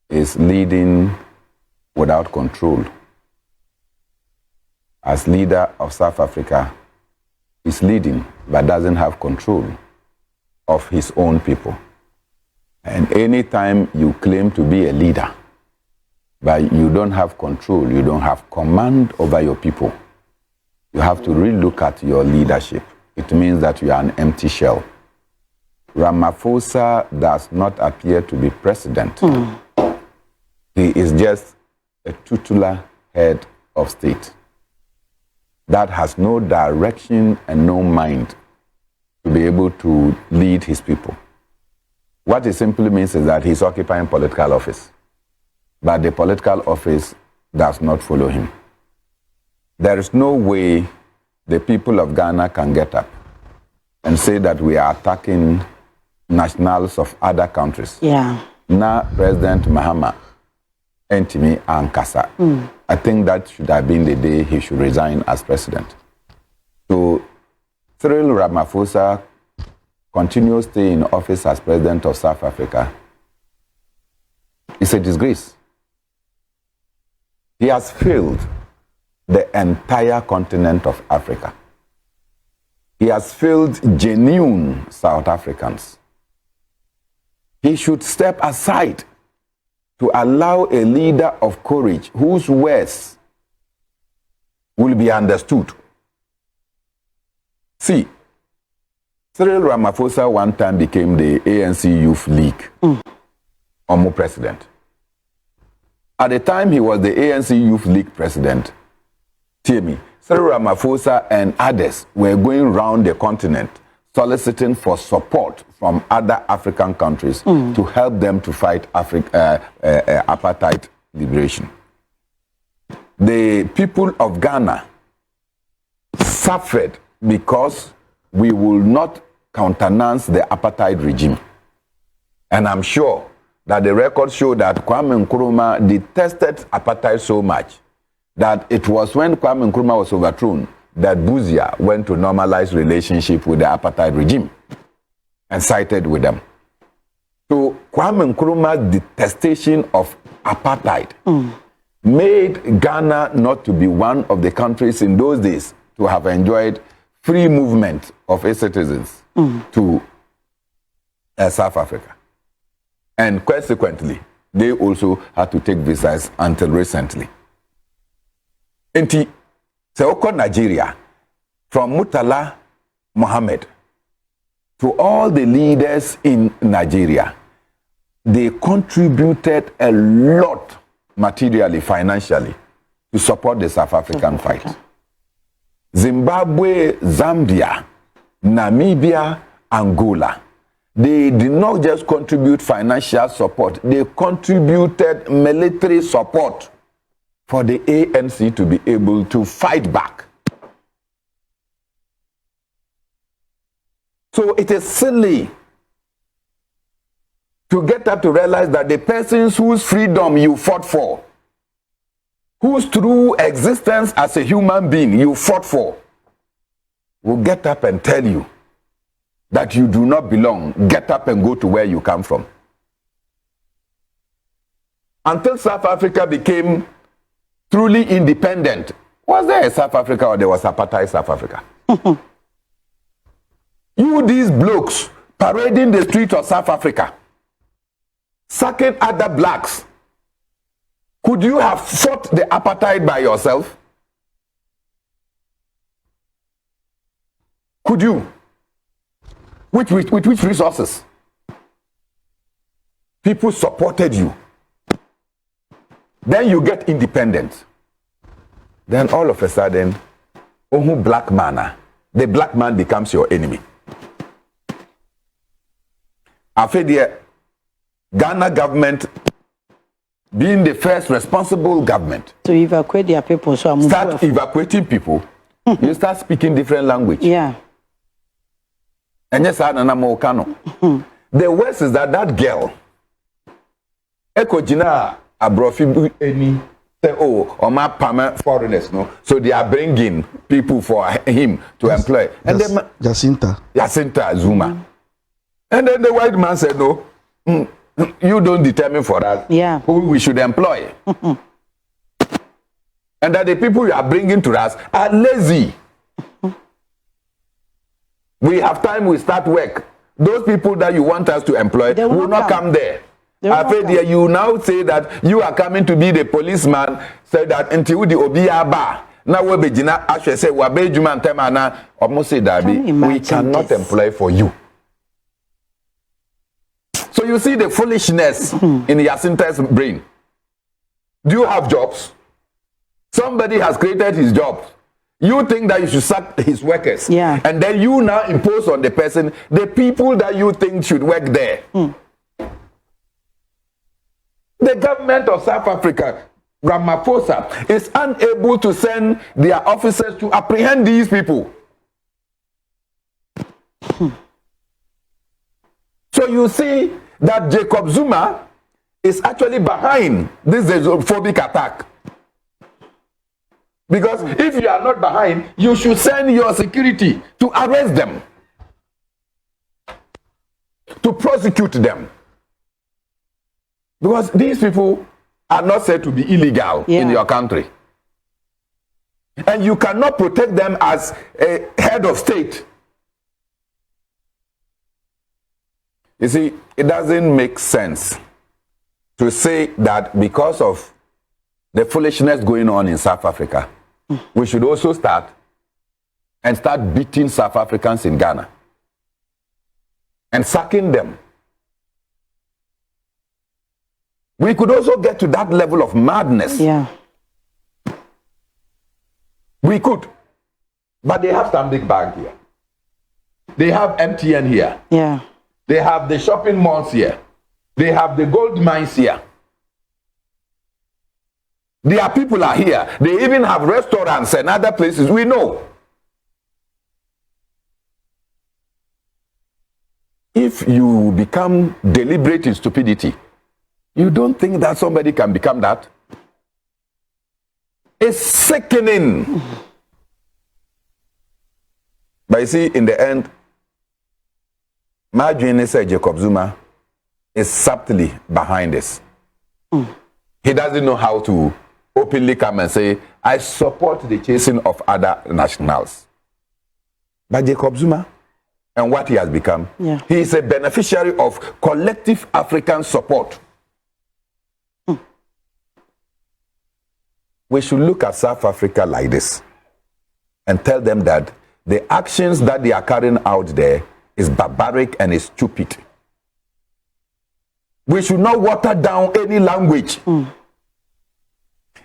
is leading without control. As leader of South Africa, he's leading but doesn't have control of his own people. And anytime you claim to be a leader, but you don't have control, you don't have command over your people, you have to relook at your leadership. It means that you are an empty shell. Ramaphosa does not appear to be president. He is just a tutelar head of state that has no direction and no mind to be able to lead his people. What it simply means is that he's occupying political office, but the political office does not follow him. There is no way the people of Ghana can get up and say that we are attacking nationals of other countries. Yeah. Now, President Mahama, Entimi Ankasa. I think that should have been the day he should resign as president. So, Cyril Ramaphosa continues to stay in office as president of South Africa. It's a disgrace. He has failed the entire continent of Africa. He has failed genuine South Africans. He should step aside to allow a leader of courage whose words will be understood. See, Cyril Ramaphosa one time became the ANC Youth League Omo president. At the time he was the ANC Youth League president, Cyril Ramaphosa and others were going around the continent soliciting for support from other African countries to help them to fight apartheid liberation. The people of Ghana suffered because we will not countenance the apartheid regime. And I'm sure that the records show that Kwame Nkrumah detested apartheid so much that it was when Kwame Nkrumah was overthrown that Busia went to normalize relationship with the apartheid regime and sided with them. So Kwame Nkrumah's detestation of apartheid made Ghana not to be one of the countries in those days to have enjoyed free movement of its citizens to South Africa. And consequently, they also had to take visas until recently. Enti, se oko Nigeria, from Murtala Mohammed to all the leaders in Nigeria, they contributed a lot materially, financially, to support the South African fight. Zimbabwe, Zambia, Namibia, Angola, they did not just contribute financial support, they contributed military support for the ANC to be able to fight back. So it is silly to get up to realize that the persons whose freedom you fought for, whose true existence as a human being you fought for, will get up and tell you that you do not belong. Get up and go to where you come from. Until South Africa became truly independent, was there a South Africa or there was apartheid South Africa? You, these blokes, parading the streets of South Africa, sacking other blacks, could you have fought the apartheid by yourself? Could you? With which resources? People supported you. Then you get independent. Then all of a sudden, black man, the black man becomes your enemy. After the Ghana government being the first responsible government to evacuate their people, so start evacuating people, you start speaking different language. Yeah. And yes, the worst is that girl, Ekojina Abrofi any say, oh, or my permanent foreigners, no. So they are bringing people for him to employ. And then Jacinta Zuma. And then the white man said, no, you don't determine for us who we should employ. And that the people you are bringing to us are lazy. We have time, we start work. Those people that you want us to employ will not come there. You now say that you are coming to be the policeman, say that until the Obiaba. Now we begin actually say almost say that we cannot employ for you. So you see the foolishness in Jacinta's brain. Do you have jobs? Somebody has created his job. You think that you should sack his workers. Yeah. And then you now impose on the person the people that you think should work there. The government of South Africa, Ramaphosa, is unable to send their officers to apprehend these people. So you see that Jacob Zuma is actually behind this xenophobic attack. Because if you are not behind, you should send your security to arrest them, to prosecute them. Because these people are not said to be illegal in your country. And you cannot protect them as a head of state. You see, it doesn't make sense to say that because of the foolishness going on in South Africa, we should also start beating South Africans in Ghana and sacking them. We could also get to that level of madness. Yeah. We could. But they have some big bag here. They have MTN here. Yeah. They have the shopping malls here. They have the gold mines here. Their people are here. They even have restaurants and other places. We know. If you become deliberate in stupidity, you don't think that somebody can become that? It's sickening. But you see, in the end, Marjorie said Jacob Zuma is subtly behind this. He doesn't know how to openly come and say, I support the chasing of other nationals. But Jacob Zuma and what he has become, he is a beneficiary of collective African support. We should look at South Africa like this and tell them that the actions that they are carrying out there is barbaric and is stupid. We should not water down any language. And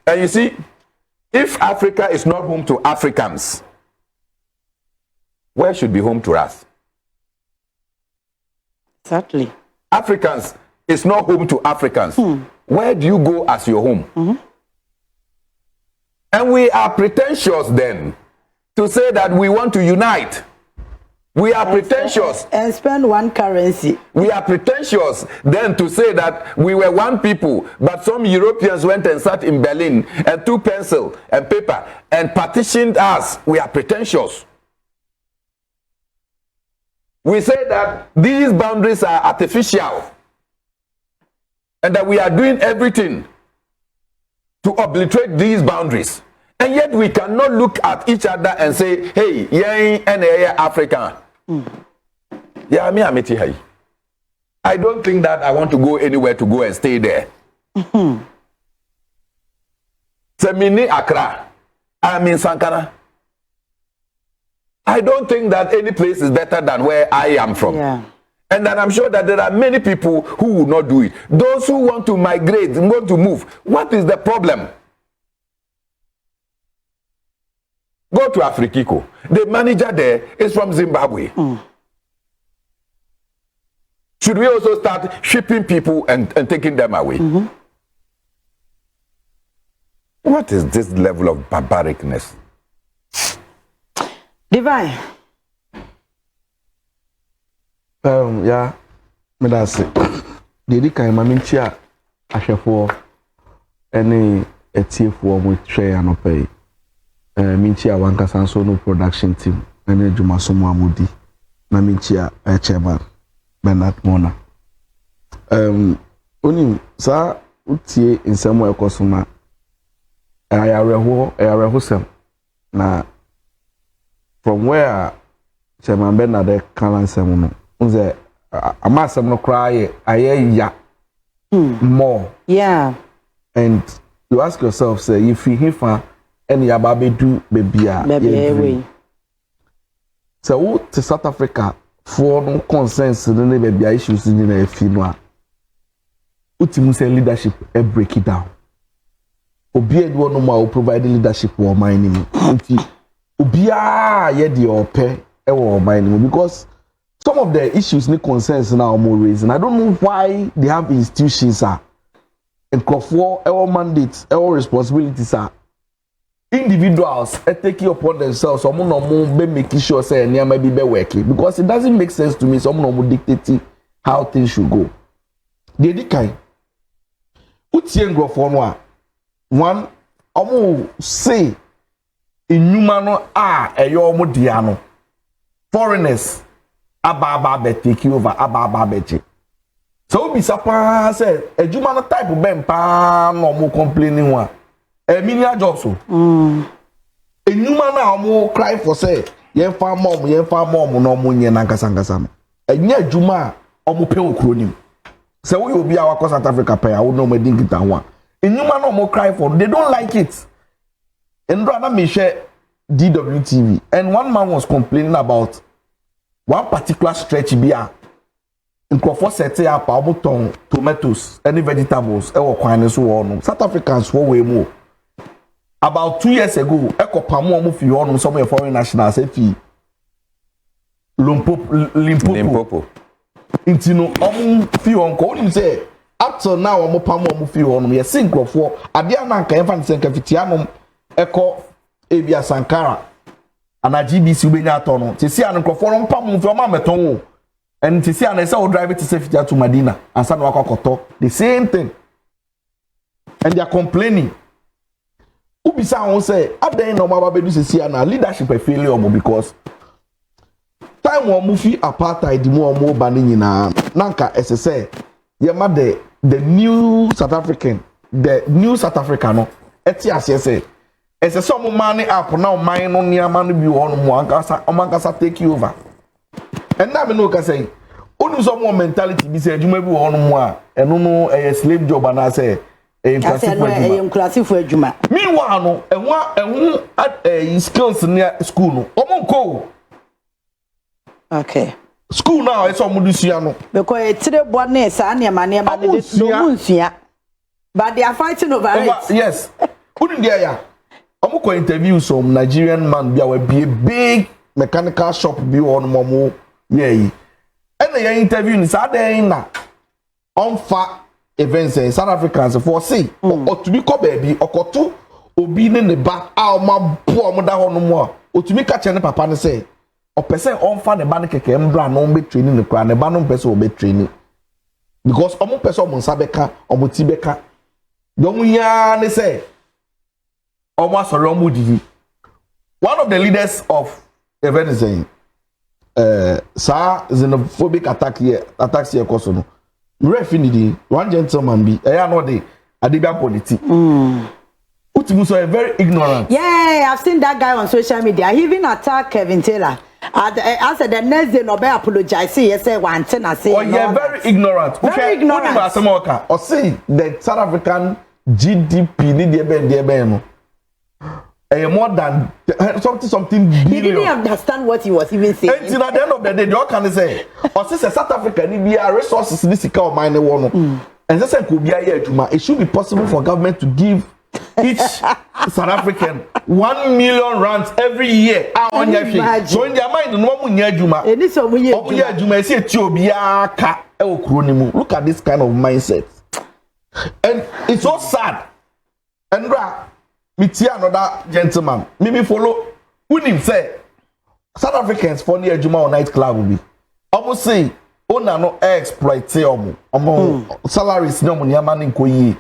you see, if Africa is not home to Africans, where should be home to us? Exactly. Africans is not home to Africans. Where do you go as your home? And we are pretentious then to say that we want to unite. We are pretentious and spend one currency. We are pretentious then to say that we were one people, but some Europeans went and sat in Berlin and took pencil and paper and partitioned us. We are pretentious. We say that these boundaries are artificial and that we are doing everything to obliterate these boundaries. And yet we cannot look at each other and say, hey, yeah, and African. Yeah, I don't think that I want to go anywhere to go and stay there. Semini Accra, I'm in Sankara. I don't think that any place is better than where I am from. Yeah. And then I'm sure that there are many people who will not do it. Those who want to migrate, want to move, what is the problem? Go to Afrikiko. The manager there is from Zimbabwe. Should we also start shipping people and taking them away? What is this level of barbaricness? Divine. Yeah, me that's it. The kind of minchia, ashefo, any etiefo with tray and pay. Minchia wanka sanso no production team, any Juma Somo Amudi, na minchia chairman Bernard Mona. Oni sa utie in somewhere kosuma. Ayareho sem na. From where Chairman Bernard Kalan Semono, unze amasem no cry ya more. Yeah. And you ask yourself, say, if you hifa any ababe do baby. So what to South Africa for no consensus in the baby issues in the finwa. Ultimate leadership break it down. Obi no more provide leadership for my name. Ubia yedi ope ewo mind because some of the issues need concerns now more raising. I don't know why they have institutions and for our mandates, our responsibilities are individuals taking upon themselves. Someone no more making sure say near maybe be working because it doesn't make sense to me. Someone no more dictating how things should go. The kind. Utien go for one. Say. Inhumano eyo mo diano foreigners ababa be take over ababa beje so bi sapa say ejuma no type ben pa no mo complaining one mini job so inhuma na mo cry for say yen fa mom no mo nye na nkasa no enya ejuma omo pe okronim say we obi a wa South Africa pa ya wo no mo dingita ho inhuma no mo cry for they don't like it. And rather me share DWTV, and one man was complaining about one particular stretch beer. In Crawford set up our tomatoes, any vegetables, South Africans were way more. About 2 years ago, Echo Pamo Mufi some foreign nationals, Limpopo. Intino, Fion, call him say, up till now, I'm a Pamo Mufi on me, a single for Adiana Kavan Sankafitianum. Eko Ebia Sankara and a GBC Ubenya Tono. Tisi and Crawford Pam from Mameton and Tisi and I saw drive to safety to Medina and San Wakakoto. The same thing. And they are complaining. Ubisa won't say, at the end of my baby, and leadership a failure because time will move apartheid more banning in Nanka SSA. Yamade, the new South African, Etias. It's a some money up now, mine on your money be on Moankasa take you over. And now, I can say, only some more mentality be said, you may be on more, and no a slave job, and I say, classic adwuma. Meanwhile no skills near school no omonko. Okay. School now is omo dusua no. Because it's the bonne sa na ma no munsua. But they are fighting over it. Yes. Wouldn't there ya? Omo ko interview some Nigerian man bi a be a big mechanical shop bi on momo yeah. And the interview ni sa den na onfa events in South Africans for see or to be ko baby okoto obi ne ba a ma bo mo da ho no mo o to be catch ne papa ne say o pese onfa ne ba ne keke mbra no be training ne kra ne ba no pese o be training because omo pese omo nsa beka omo ti beka don ya ne say omo asoro omo didi. One of the leaders of events saying xenophobic attacks here koso no refinity one gentleman be no dey adibia politics utimu so very ignorant. Yeah, I've seen that guy on social media. He even attacked Kevin Taylor. I said the next day no be apologize. He say one thing I say. Oh yeah, very ignorant. Very ignorant. Or see the South African GDP ni dey be no. More than something billion. He didn't understand what he was even saying. And at the end of the day, they all can say, or since South Africa need resources this is our mine one. And this could be a it should be possible for government to give each South African 1 million rands every year. So in their mind, no one juma. Look at this kind of mindset. And it's so sad. And me tia another gentleman. Me follow. Who him say South Africans for near Juma on night club will be. Almost say, oh no exploit omo salaries no money man in koyi.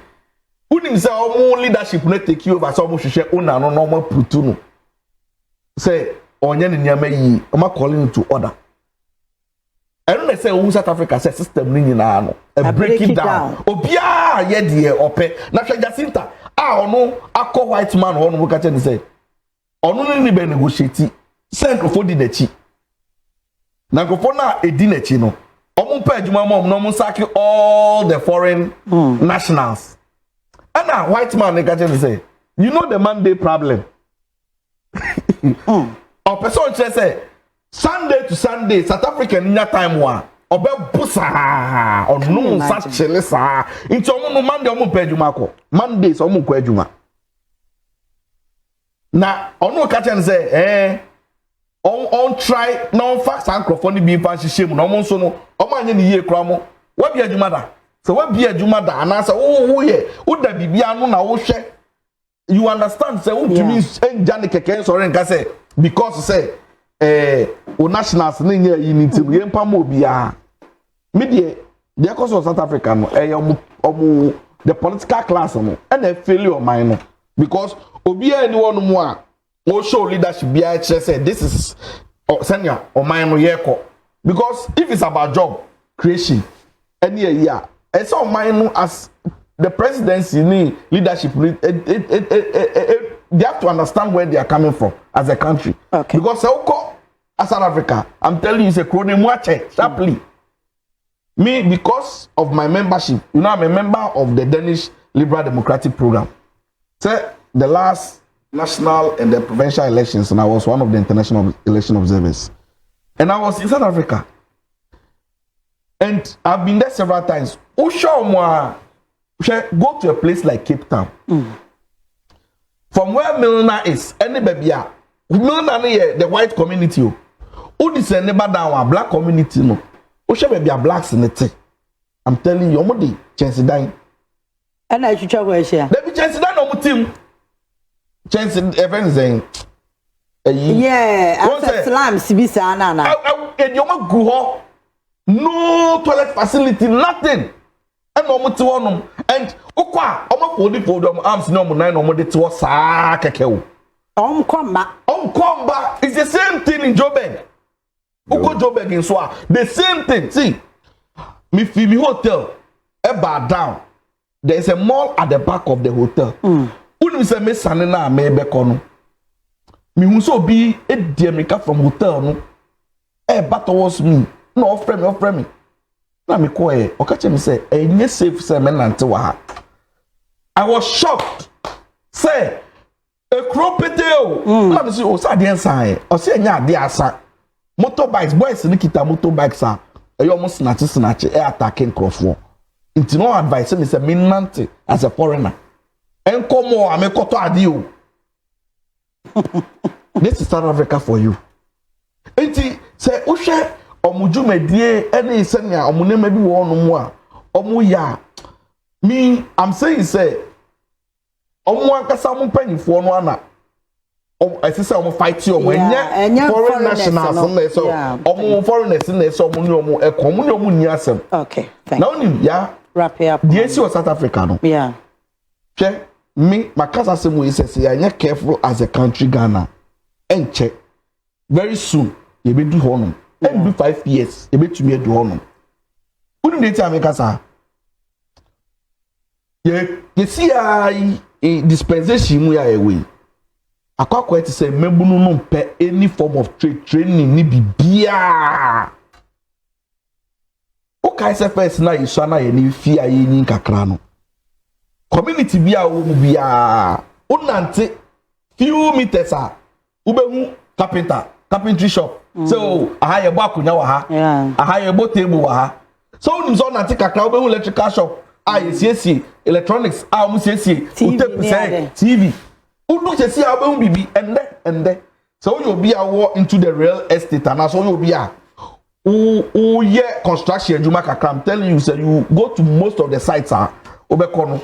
Who him say omo leadership no take you over so omo hwehwe una no normal putu no. Say onye ne nyama yi, omo calling to order. I don't say South Africa say system ni nyina no. Break it down. Obia ye de ope. Na hwe Jacinta ono akọ white man ono mo ka che ni say ono ni be negotiate send for di nachi na go na edi nachi no omo pa adwuma mom no mo sack all the foreign nationals and now white man ka che ni say you know the Monday problem or person say Sunday to Sunday South African nya time wa obe busa onu sa chele sa into omo no Monday omo pa adwuma ko Mondays omo ko adwuma na onu ka chen say on try no fact and microphone bi fa hihye no omo so no omo anye ne yie kra mo wa bi adwuma da so wa bi adwuma da ana say wo ye wo da bibia no na wo hwe you understand say wo tumi enja ne keke so ren ka say because say o nationals ne nya yi ni tim ye mpa mo bia media the cause of South Africa no the political class no and a failure mine no because obi anyone no more o show leadership bia say this is senior or mine no yeko because if it's about job creation any year it's all mine as the presidency need leadership they have to understand where they are coming from as a country. Okay. Because South Africa, I'm telling you, it's a crony watch sharply. Me, because of my membership, you know, I'm a member of the Danish Liberal Democratic Program. So the last national and the provincial elections, and I was one of the international election observers. And I was in South Africa. And I've been there several times. Go to a place like Cape Town. From where Milner is, any baby, Milner the white community. Who is a neighbor down black community? No. Who baby blacks in the I'm telling you, Omodi, chance dying. And I should travel here. Let me chance down on team. Chance everything. Yeah, after Slam, Sibisa, Nana. And you want go no toilet facility, nothing. And no and okwa omo podi them arms no mo nine no mo de to sa kekewo komba it's the same thing in Joburg. Oko Joburg in so the same thing. See me hotel eba down there is a mall at the back of the hotel unu say me sane na me be kono me hu so bi e die me from hotel no eba towards me no offer me na me ko okache me say enye safe say me nante wa ha I was shocked. Say, a cropeteo. Let me say, the inside. Or say, yeah, they are motorbikes, boys, Nikita motorbikes are almost snatch, attacking Crawford. It's no advice, it's a minante as a foreigner. And come on, I'm a koto adio. This is South Africa for you. Enti say Usha omuju medie any senya omune maybe one more. Omu ya. Me, I'm saying say omu ankasa mu mpanyifo no ana. I say omu fight you omu foreign nationals so omu foreigners na so omu ni omu ekomu ni omu ni asem. Okay, thank you. Now ni ya wrap it up. The issue of South Africa no. Yeah. Che me makasa say we say you are careful as a country Ghana. And check very soon you be do honum. And do 5 years you be to me do honum. Wouldn't they tell me kasa? You see a dispensation we are away. I can't quite say member no pay any form of training ni bibia. Okay, say first na you so na you ni fear you ni kakra no. Community bia wo bia. Unante few meters ah. Ubehu carpentry shop. So aha ye bo akunya wa ha. Aha ye bo table wa ha. So unim so nanti kakra ubehu electrical shop. CSC electronics mu CSC TV. Udu CSC ubehu bibi ende. So you be a walk into the real estate and so you be a yeah construction juma kakra. I'm telling you say you go to most of the sites obekono.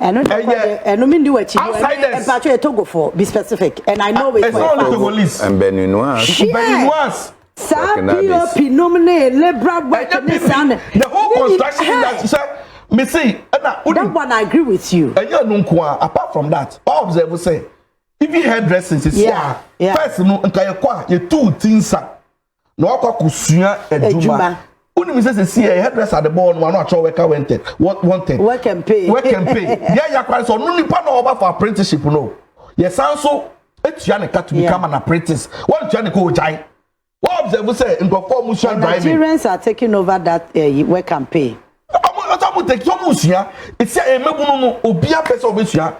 And no mean do what you and Patrick Togo for be specific. And I know it's not police and Beninois. POP nominate Lebra the whole construction that me see that one I agree with you. And you apart from that, all observe say if you hairdressers is first no nkaya kwa you two things no akwa kusua eduma. Uni say see a hairdresser at the ball one not sure wanted. Work and pay. Yeah, quite so no nipa no over for apprenticeship no. Yes, also it's Janica to become an apprentice. What Janica Jai? What observe say in perform driving. Nigerians are taking over that work and pay. It's a no obia person.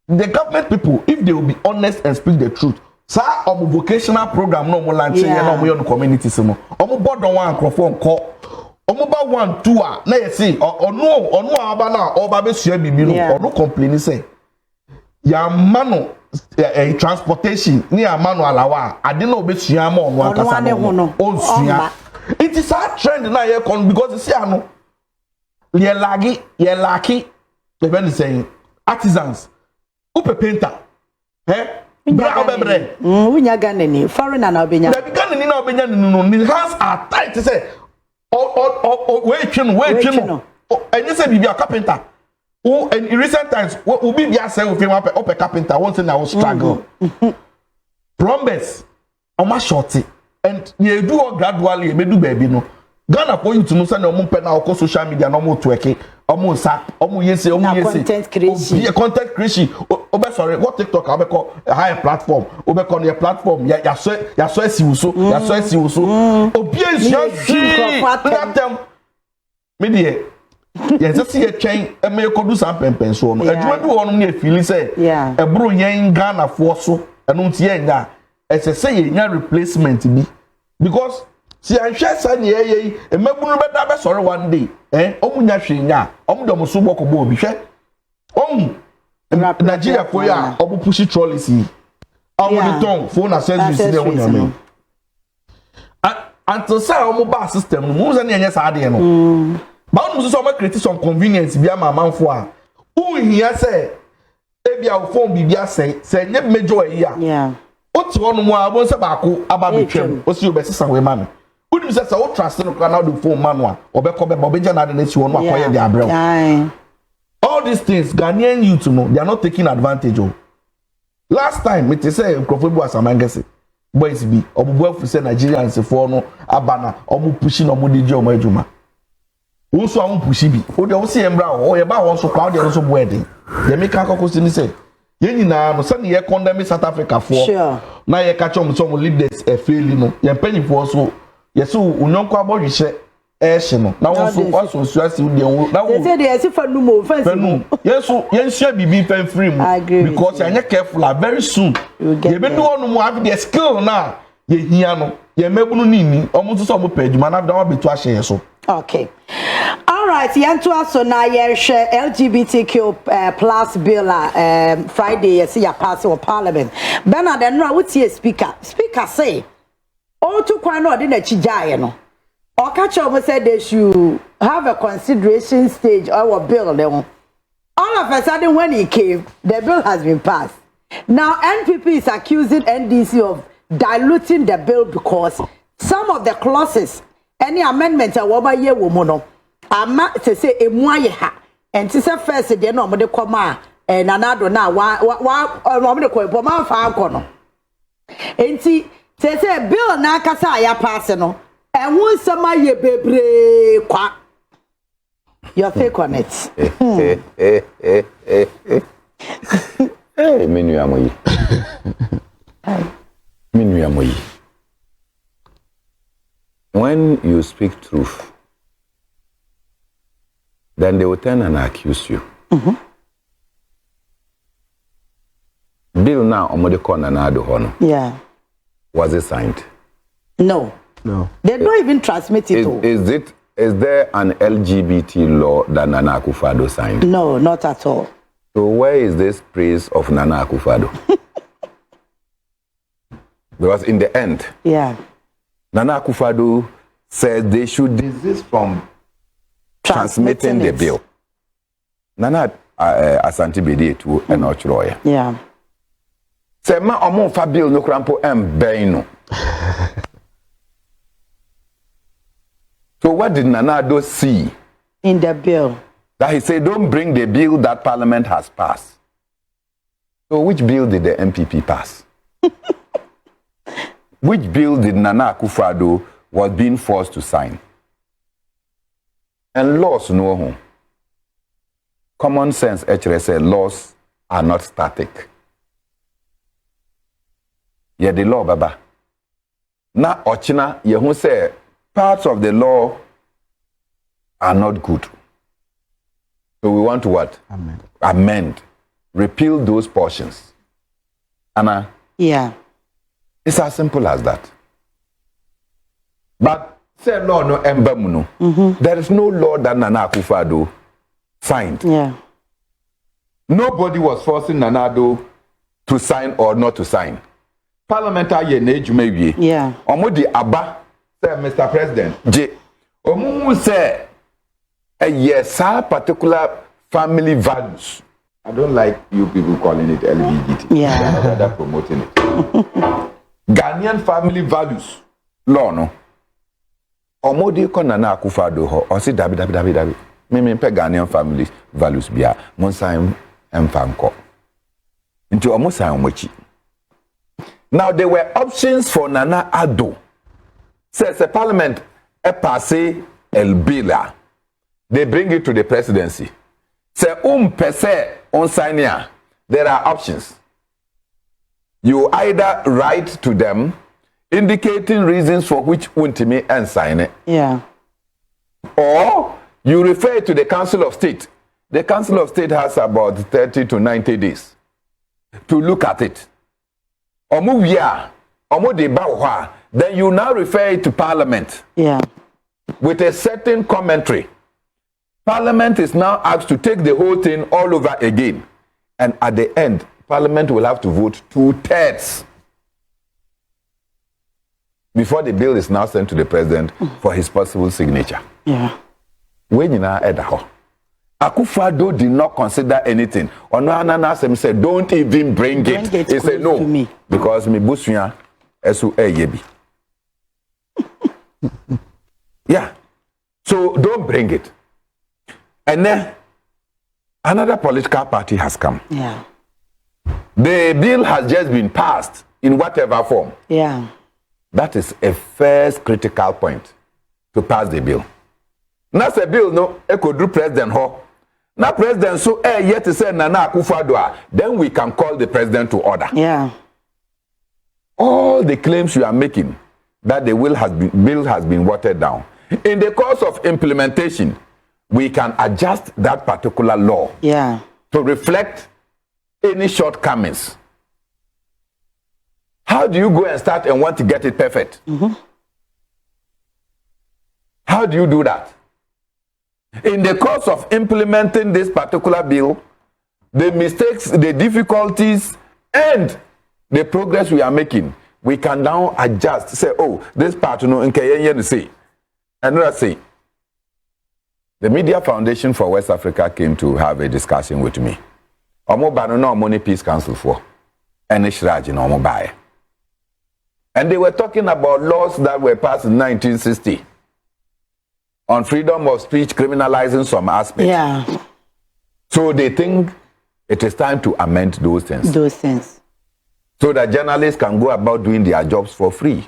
The government people, if they will be honest and speak the truth, sir, our vocational program no more launching no more on community some. Omo board on one microphone call. Omo ba 1 2 na you see or no aba na or ba be share bibi no or no complain say. Ya mano transportation ni ya mano alawa ade na obetua ma on one kasa no. Onsuya. It is a trend na here because you see ano ye lagi the ben saying artisans upe painter bra obebre unya Ghana ni foreigner na obenya the Ghana ni na obenya no his hands are tight say wait and you say be a carpenter and in recent times we be say we up a carpenter one thing I will struggle plumbers on my shorty and you do all gradually you do baby no Ghana for you to know say no mo na on social media no mo twerk omo sa omo yesi content creation sorry what TikTok abeko a higher platform obeko on your platform ya so esiwuso obi ensia them media yes see a chain e me ko do some pempen so no aduma bi won no e feel say e bro yen Ghana for so enu tie nya e say yen replacement bi because see I share say ye e mabunu beda be sorry one day omunya hwenya omdo so boko bo obi hwe Nigeria for ya obu push trolleys yi the tongue phone accessories dey won yam until say omu ba system no say na enya sa ade no ba onu so ma create some convenience bia ma manfo a uhia say e bia wo phone bibia say nye major yi a oti wonu mu a bo say ba ko aba betwem o si obesisa we ma me wouldn't say so trust no now the phone manual obeko be obeja na de one akoye de abrel. All these things Ghanaian youth know they are not taking advantage of. Last time me say Nkrofo was amangese boys be obubuafu say Nigerians for no abana omu pushing omu dije omu adwuma wo so omu pushi bi wo de wo se embra wo ye ba wo so crowd ye so boarding ye make akoko si ni say ye nyina no say ye condemn South Africa for na ye catch omu so leaders e fail no ye panyifo so yes, unyonko abodwihye no na won so suasi wo de wo na wo they say they see for no more fancy yes so yen share bibi pen free because you are careful very soon you be do on mo have the skill na ye hia no ye mebunu nini omo so mo page man na da betu a share so okay. All right, yanto so na ye share LGBTQ plus bill Friday you see ya pass in parliament. Bernard no what here speaker say all to kwan no de na chijaye no. Okacho said they should have a consideration stage or bill them. All of a sudden when he came, the bill has been passed. Now NPP is accusing NDC of diluting the bill because some of the clauses, any amendments are over year woman. I'm not to say a moya and to say first they no de come and another now wa de ko man fa kono. Enti say bill na kasa ya pass no. And who sama ye bebre kwa. Your take on it. Minu amoyi. Minu amoyi. When you speak truth, then they will turn and accuse you. Bill now omode corner na do hono. Yeah. Was it signed? No. No. They don't even transmit it. Is there an LGBT law that Nana Akufo-Addo signed? No, not at all. So where is this praise of Nana Akufo-Addo? Because in the end, yeah, Nana Akufo-Addo said they should desist from transmitting the bill. Nana Asante Bedi to an Ochroya. Yeah. Say ma omo fa bill no krampo emben no. So what did Nana Addo see in the bill? That he said, don't bring the bill that Parliament has passed. So which bill did the MPP pass? Which bill did Nana Akufo-Addo was being forced to sign? And laws no. Common sense actually said laws are not static. Yeah, the law, baba. Na ochina yehu say parts of the law are not good. So we want to what? Amend. Repeal those portions. Anna? Yeah. It's as simple as that. But say law no embamuno. There is no law that Nana Akufo-Addo signed. Yeah. Nobody was forcing Nana Addo to sign or not to sign. Parliamentary age yeah. Omodi Abba say Mr. President J. Omumu say a yes particular family values. I don't like you people calling it LGBT. Yeah. I'm rather promoting it. Ghanaian family values. Law no. Omodi ko Nana Akufo-Addo ho. O si dabi. Me pe Ghanaian family values bia. Mon sign emfanko. Into almost sign mochi. Now there were options for Nana Addo. Says the parliament passe el bill. They bring it to the presidency. Say pese on signia. There are options. You either write to them indicating reasons for which untimi and sign it. Yeah. Or you refer to the Council of State. The Council of State has about 30 to 90 days to look at it. Then you now refer it to Parliament. Yeah. With a certain commentary. Parliament is now asked to take the whole thing all over again. And at the end, Parliament will have to vote 2/3 before the bill is now sent to the president for his possible signature. Yeah. When you now Akufo-Addo did not consider anything. Onana said, don't even bring it. He said, no, because me busuya esu yebi. Yeah. So don't bring it. And then another political party has come. Yeah. The bill has just been passed in whatever form. Yeah. That is a first critical point to pass the bill. Now the bill no could do president ho. Now president so yet to say Nana Akufo-Addo, then we can call the president to order. Yeah. All the claims you are making that the bill has been watered down. In the course of implementation, we can adjust that particular law to reflect any shortcomings. How do you go and start and want to get it perfect? How do you do that? In the course of implementing this particular bill, the mistakes, the difficulties, and the progress we are making, we can now adjust. Say, oh, this part, you know, in Kenya, say, and let's say, the Media Foundation for West Africa came to have a discussion with me. Omo ba no money peace council for, and Ishraji no buy. And they were talking about laws that were passed in 1960 on freedom of speech, criminalizing some aspects. Yeah. So they think it is time to amend those things. Those things. So that journalists can go about doing their jobs for free.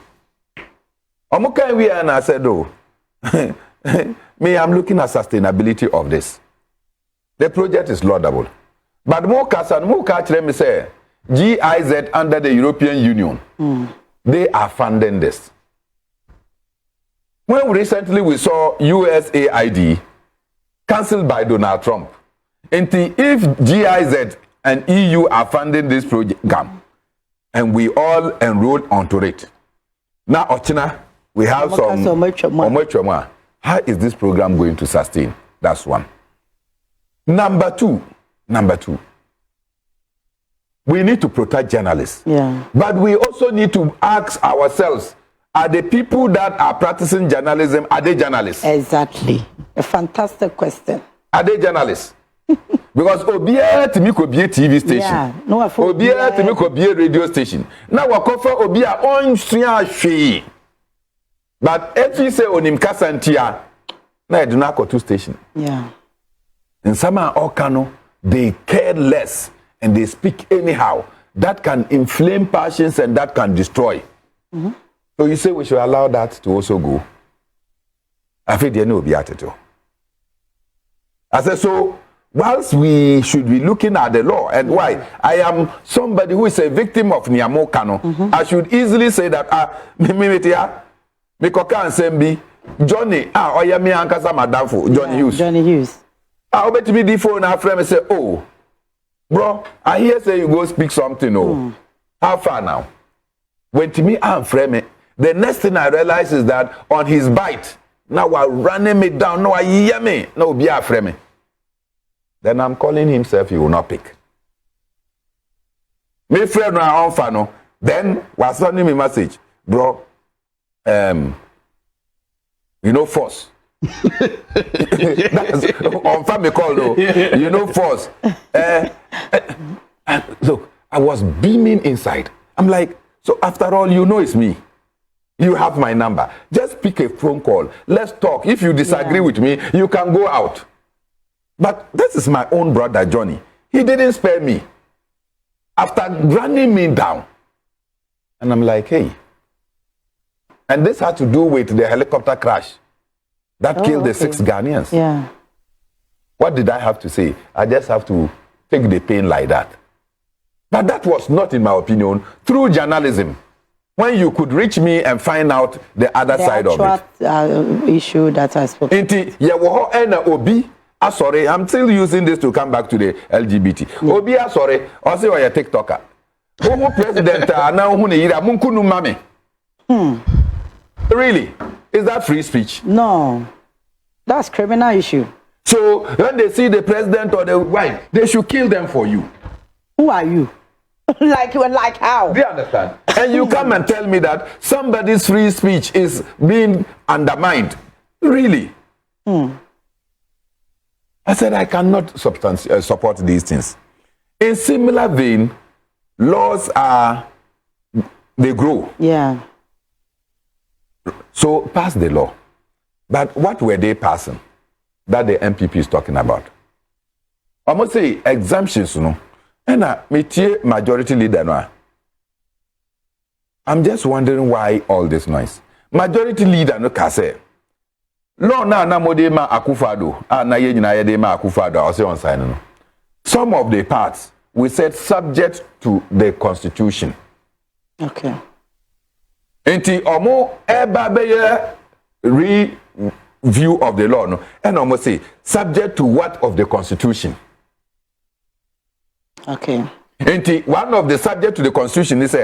And I said, oh, me, I'm looking at sustainability of this. The project is laudable. But more catch me say, GIZ under the European Union, they are funding this. When recently we saw USAID cancelled by Donald Trump, and if GIZ and EU are funding this program, and we all enrolled onto it, now Ochina, we have some. How is this program going to sustain? That's one. Number two, we need to protect journalists. Yeah. But we also need to ask ourselves, are the people that are practicing journalism, are they journalists? Exactly. A fantastic question. Are they journalists? Because Obia to me could be a TV station. Yeah. No, Obia to me could be a radio station. Now we cover Obia on Shri. But if you say Onim Kasantia, now I do not go to station. Yeah. In some Okano, they care less and they speak anyhow. That can inflame passions and that can destroy. So you say we should allow that to also go. I think they know be at it. I said, so whilst we should be looking at the law and why I am somebody who is a victim of Niamo Kano, I should easily say that me koka ansembi Johnny oya me ankasa madamfo Johnny Hughes obeti me the phone na friend me say, oh bro, I hear say you go speak something. How far now? When to me and friend me, the next thing I realize is that on his bite now we're running me down. No, I hear me. No, be a friend me. Then I'm calling himself, he will not pick. Me friend na on fano. Then was sending me message, bro. You know force. On family call though. You know force. So I was beaming inside. I'm like, so after all, you know it's me. You have my number. Just pick a phone call. Let's talk. If you disagree with me, you can go out. But this is my own brother, Johnny. He didn't spare me. After running me down. And I'm like, hey. And this had to do with the helicopter crash that killed the 6 Ghanaians. Yeah. What did I have to say? I just have to take the pain like that. But that was not, in my opinion, through journalism. When you could reach me and find out the other side of it. Issue that I spoke. Sorry, I'm still using this to come back to the LGBT. Obi, sorry, also you're a TikToker. Who president now who need a munkunu mame? Really? Is that free speech? No. That's criminal issue. So when they see the president or the wife, they should kill them for you. Who are you? like how? Do you understand? And you come and tell me that somebody's free speech is being undermined. Really? I said I cannot support these things. In similar vein, laws they grow. Yeah. So pass the law. But what were they passing that the MPP is talking about? I must say exemptions, you know. And majority leader no. I'm just wondering why all this noise. Majority leader no can say. No, na mode ma akufado. Na ye nyina ye de ma akufado. I say on sign no. Some of the parts we said subject to the constitution. Okay. Enti omo eba beye review of the law, no, and almost say subject to what of the Constitution. Okay. And one of the subject to the Constitution is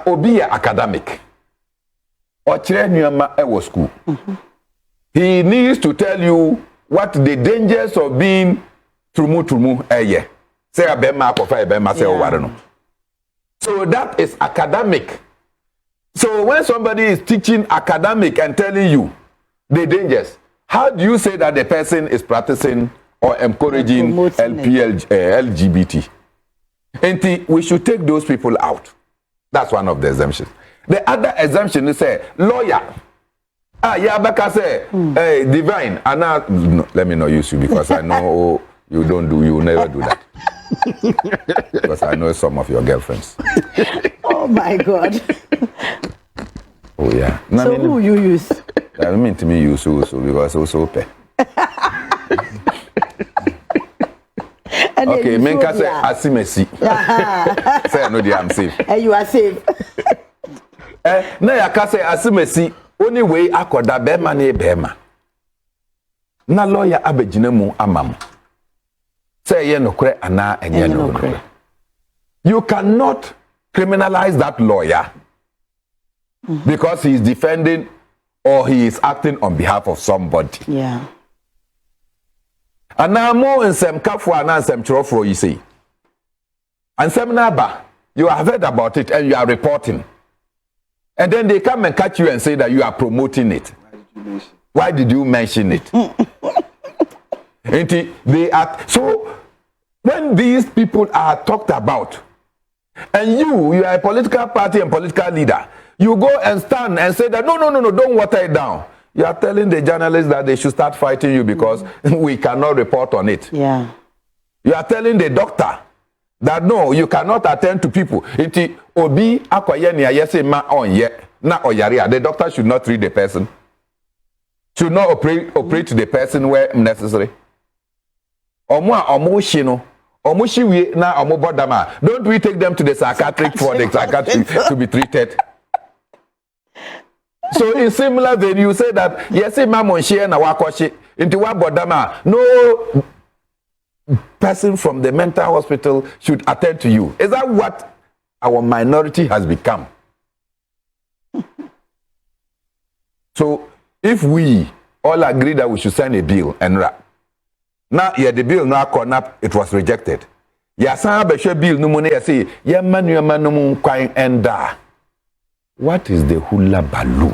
obi academic or children school. He needs to tell you what the dangers of being trumu say a bema kofa bema say warano. So that is academic. So when somebody is teaching academic and telling you the dangers, how do you say that the person is practicing or encouraging LGBT? And we should take those people out. That's one of the exemptions. The other exemption is a lawyer. Baka say, hey, divine. And now, no, let me not use you because I know you don't do, you never do that. Because I know some of your girlfriends. Oh my God. Oh yeah. No, so who you use? I mean to me use also because also pay. Okay, Menka say asimesi. Say I know the I'm safe. And you are safe. Na ya ka say asimesi only way akoda bema na bema. Na lawyer abegina mu amam. Say ye no kure ana enye no kure. You cannot criminalize that lawyer because he is defending or he is acting on behalf of somebody. Yeah. And now more in some kafu and some churofro you see. And some naba, you have heard about it and you are reporting. And then they come and catch you and say that you are promoting it. Why did you mention it? They are so when these people are talked about, and you are a political party and political leader, you go and stand and say that no, don't water it down. You are telling the journalists that they should start fighting you because we cannot report on it. Yeah. You are telling the doctor that no, you cannot attend to people. Iti obi akoye ni ayese ma onye na oyaria. The doctor should not treat the person. Should not operate the person where necessary. Omo shino. Omo shiwi na omo bodama. Don't we take them to the psychiatric for the psychiatric to be treated? So in similar vein, you say that yes, mamon share na wakoshi into what bodama. No person from the mental hospital should attend to you. Is that what our minority has become? So if we all agree that we should send a bill and now the bill now come up, it was rejected. Yasan beshe bill no money say manu kwai enda. What is the hula baloo?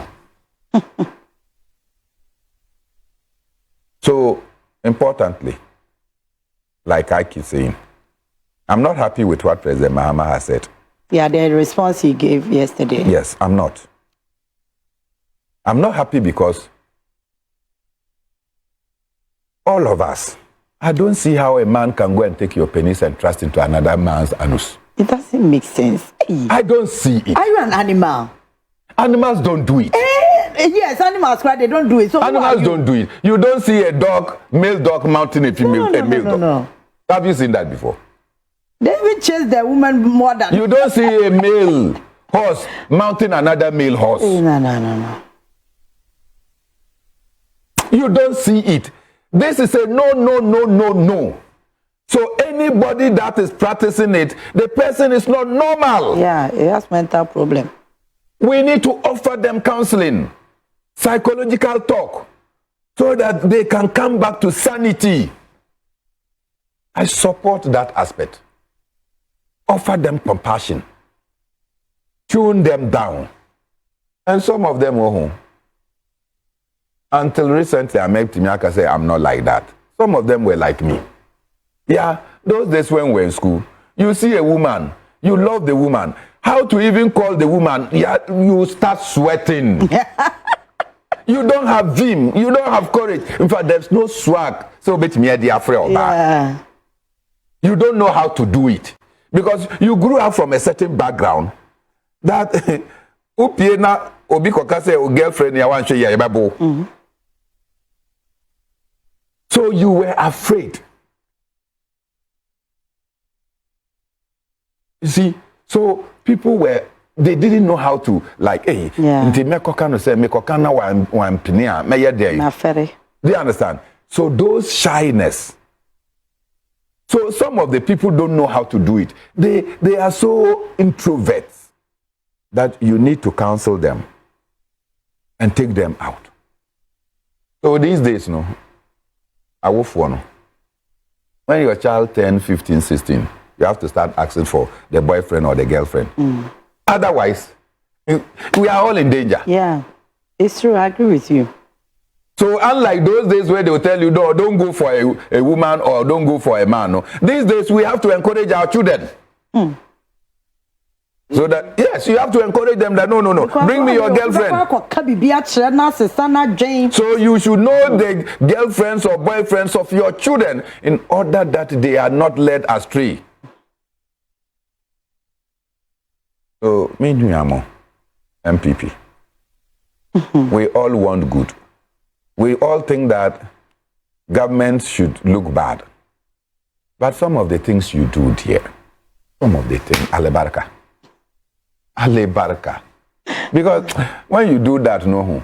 So importantly, like I keep saying, I'm not happy with what President Mahama has said. Yeah, the response he gave yesterday. Yes, I'm not. I'm not happy because all of us, I don't see how a man can go and take your penis and thrust into another man's anus. It doesn't make sense. I don't see it. Are you an animal? Animals don't do it. Yes, animals cry, they don't do it. So animals don't do it. You don't see a dog, male dog mounting a female, a male dog. No. Have you seen that before? They even chase the woman more than... You don't see a male horse mounting another male horse. No. You don't see it. This is a no. So anybody that is practicing it, the person is not normal. Yeah, it has mental problem. We need to offer them counseling, psychological talk, so that they can come back to sanity. I support that aspect. Offer them compassion. Tune them down. And some of them were home. Until recently, I met Timiaka say, I'm not like that. Some of them were like me. Yeah, those days when we were in school, you see a woman, you love the woman. How to even call the woman, yeah, you start sweating. You don't have vim, you don't have courage. In fact, there's no swag. So, bet me, yeah. You don't know how to do it. Because you grew up from a certain background that upiena obi kokase o girlfriend ya wanche ya yebabo. So you were afraid. You see, so people were they didn't know how to, like, hey, do you understand? So those shyness. So some of the people don't know how to do it. They are so introverts that you need to counsel them and take them out. So these days, no, I work for no. When your child 10, 15, 16, you have to start asking for the boyfriend or the girlfriend. Otherwise, we are all in danger. Yeah, it's true. I agree with you. So unlike those days where they will tell you, no, don't go for a woman or don't go for a man. No. These days we have to encourage our children. So that, yes, you have to encourage them that, no, bring me your girlfriend. So you should know the girlfriends or boyfriends of your children in order that they are not led astray. So, me MPP. We all want good. We all think that government should look bad. But some of the things you do, dear, some of the things, Alebarka. Because when you do that, no,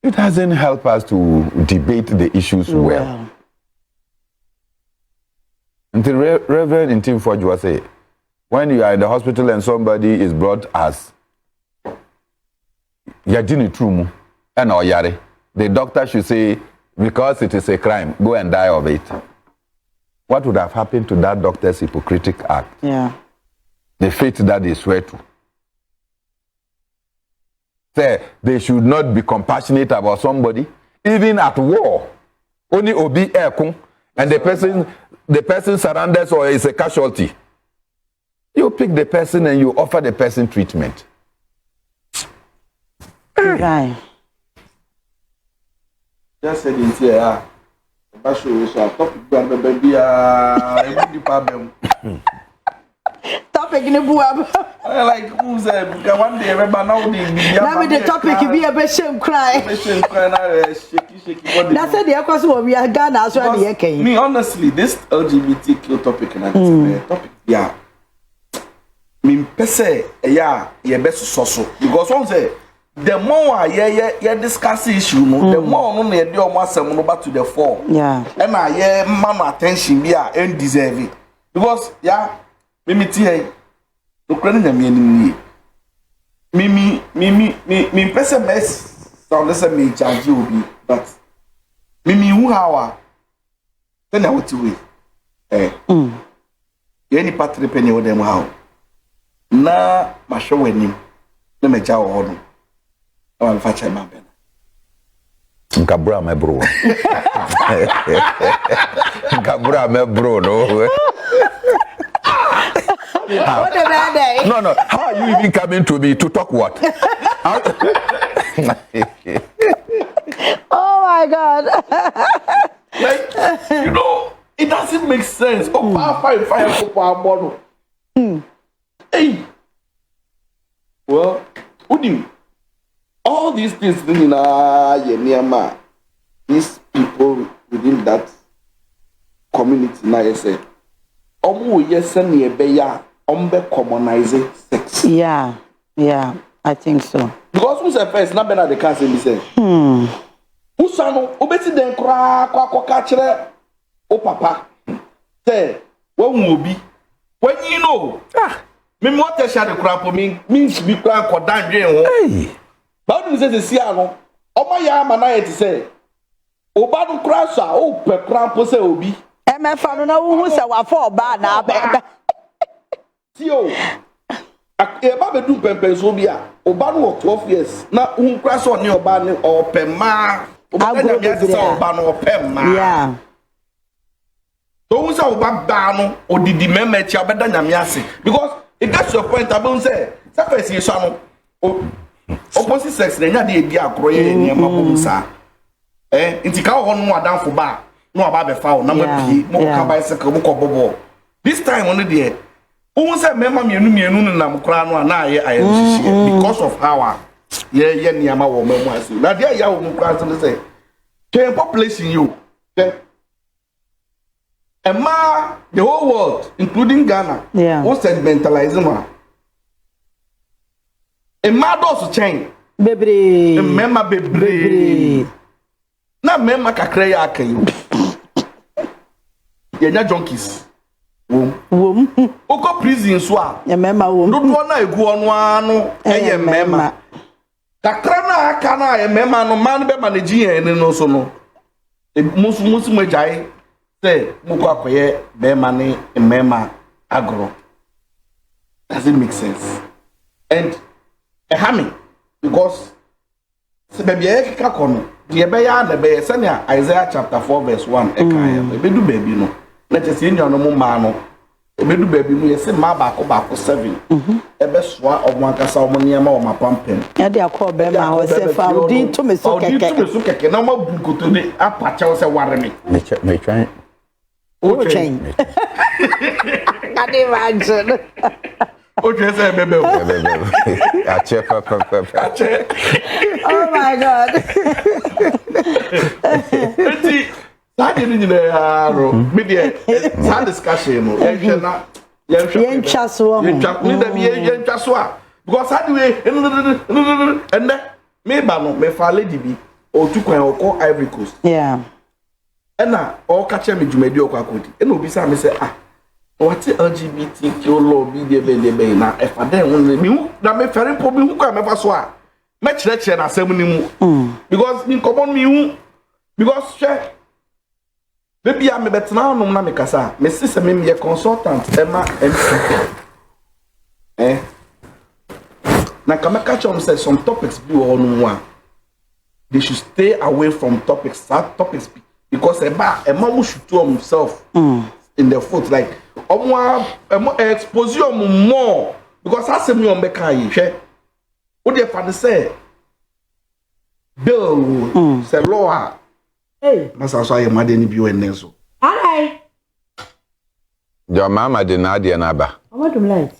it doesn't help us to debate the issues well. Until Reverend Intim Fojua say, when you are in the hospital and somebody is brought as Yadini Trumu and Oyare, the doctor should say, because it is a crime, go and die of it. What would have happened to that doctor's hypocritic act? Yeah. The faith that they swear to. Say, they should not be compassionate about somebody, even at war. Only Obi Ekun, and the person surrenders or is a casualty. You pick the person and you offer the person treatment. Right. Just said in here, topic in the book. Like who said one day everybody now the topic be a shame cry. Shaky body. That's the question we are Ghana as well. Me honestly, this LGBTQ topic and topic, yeah. Me pese, yeah, best so because one say the more yeah discuss issue, the more no dey almost some back to the fore. Yeah. And I man attention be and deserve it. Because yeah, me tie no credit na me me person mess sound the same me charge obi but me who how then I want to wait any patre penny with them how na ma show wenim na me ja wo no I fa cha ma bena Nkabura me bro Nkabura me bro no What a bad day. No. How are you even coming to me to talk what? Oh my God. Like, you know, it doesn't make sense. Oh, fire for mono. Hey. Well, Udim. All these things these people within that community now you say yes commonize sex. Yeah, I think so. Because who's the first? Not better the cancer me say. Who's no? Obeti den kwa kachire o papa. Say, when will be? When you know, me what tell share the crap me means be cry ko dan dwen ho. Hey. But you say the see ano. Omo ya ma na yet say. Oba no cry so o pe cramp say obi. MF no na who say wa for ba na be. Tio. Eba be do pempen so bia. Oba no 12 years. Na hu cry so ni oba ni o pe ma. Oba na bia say oba no o pe ma. Yeah. So who say oba ba no odidi meme ti abeda nyame ase because it gets your point about say first you so no opposite sex na nya dey bi akroye ni ma bom sa nti ka ho no adanfo ba no aba be fa o na ma pie mo ka bicycle mo ko bobo this time on there who say mema mienu no nam kra no na aye because of how ye ni ama wo memu ase na dey ya wo mo kra so say the population you the whole world, including Ghana, was sentimentalism. Emados chain. Bebre. Mema bebre. Na mema kakra ya akayo. Yenya junkies. Wom. Oko prison so a. Ya mema wom. Dodo na egu onu anu eye mema. Kakra na aka na ye mema no man be manage yen no so no. Musu majai say muko akoye be mane mema agro. Does it make sense? And hammy because se baby e kika kono de be ya na be se na Isaiah chapter 4 verse 1 e kan e be du baby no na che se nyo no mo ma no e be du baby mu ye se ma ba ko 7 e be soa omo akasa omo niam o ma pampen Ya de akọ be ma ho se fa odi to me so keke odi to me so keke na ma bu koto de apache o se ware me Me try. o chain Ade imagine. o chain say bebe o Ache papa. Oh my God. enti sadi ni nyina ya ro me de sa discussion no e hwe na Yen chaso ho. ni da bi yen chaso a because sadi we and me ba no me fa lady bi o tu kwan o ko Ivory Coast Yeah. ena o ka che me dwumadi o kwa kodi ena obi sa me say what LGBTQ law be be na e fa den won me hu na me fere po me hu kwa me fa so a me kire na asem ni mu because ni common me hu because she baby am betna onum na me kasa me sise me me consultant ema MC na kama catch on say some topics be on one they should stay away from topics because ema mu should to himself in the foot like expose you more because asem you be kan hwe wo de fa say bill say law Hey. masa so aye made ni bi o enenso Hi. Your mama did not be an abba. I want to light.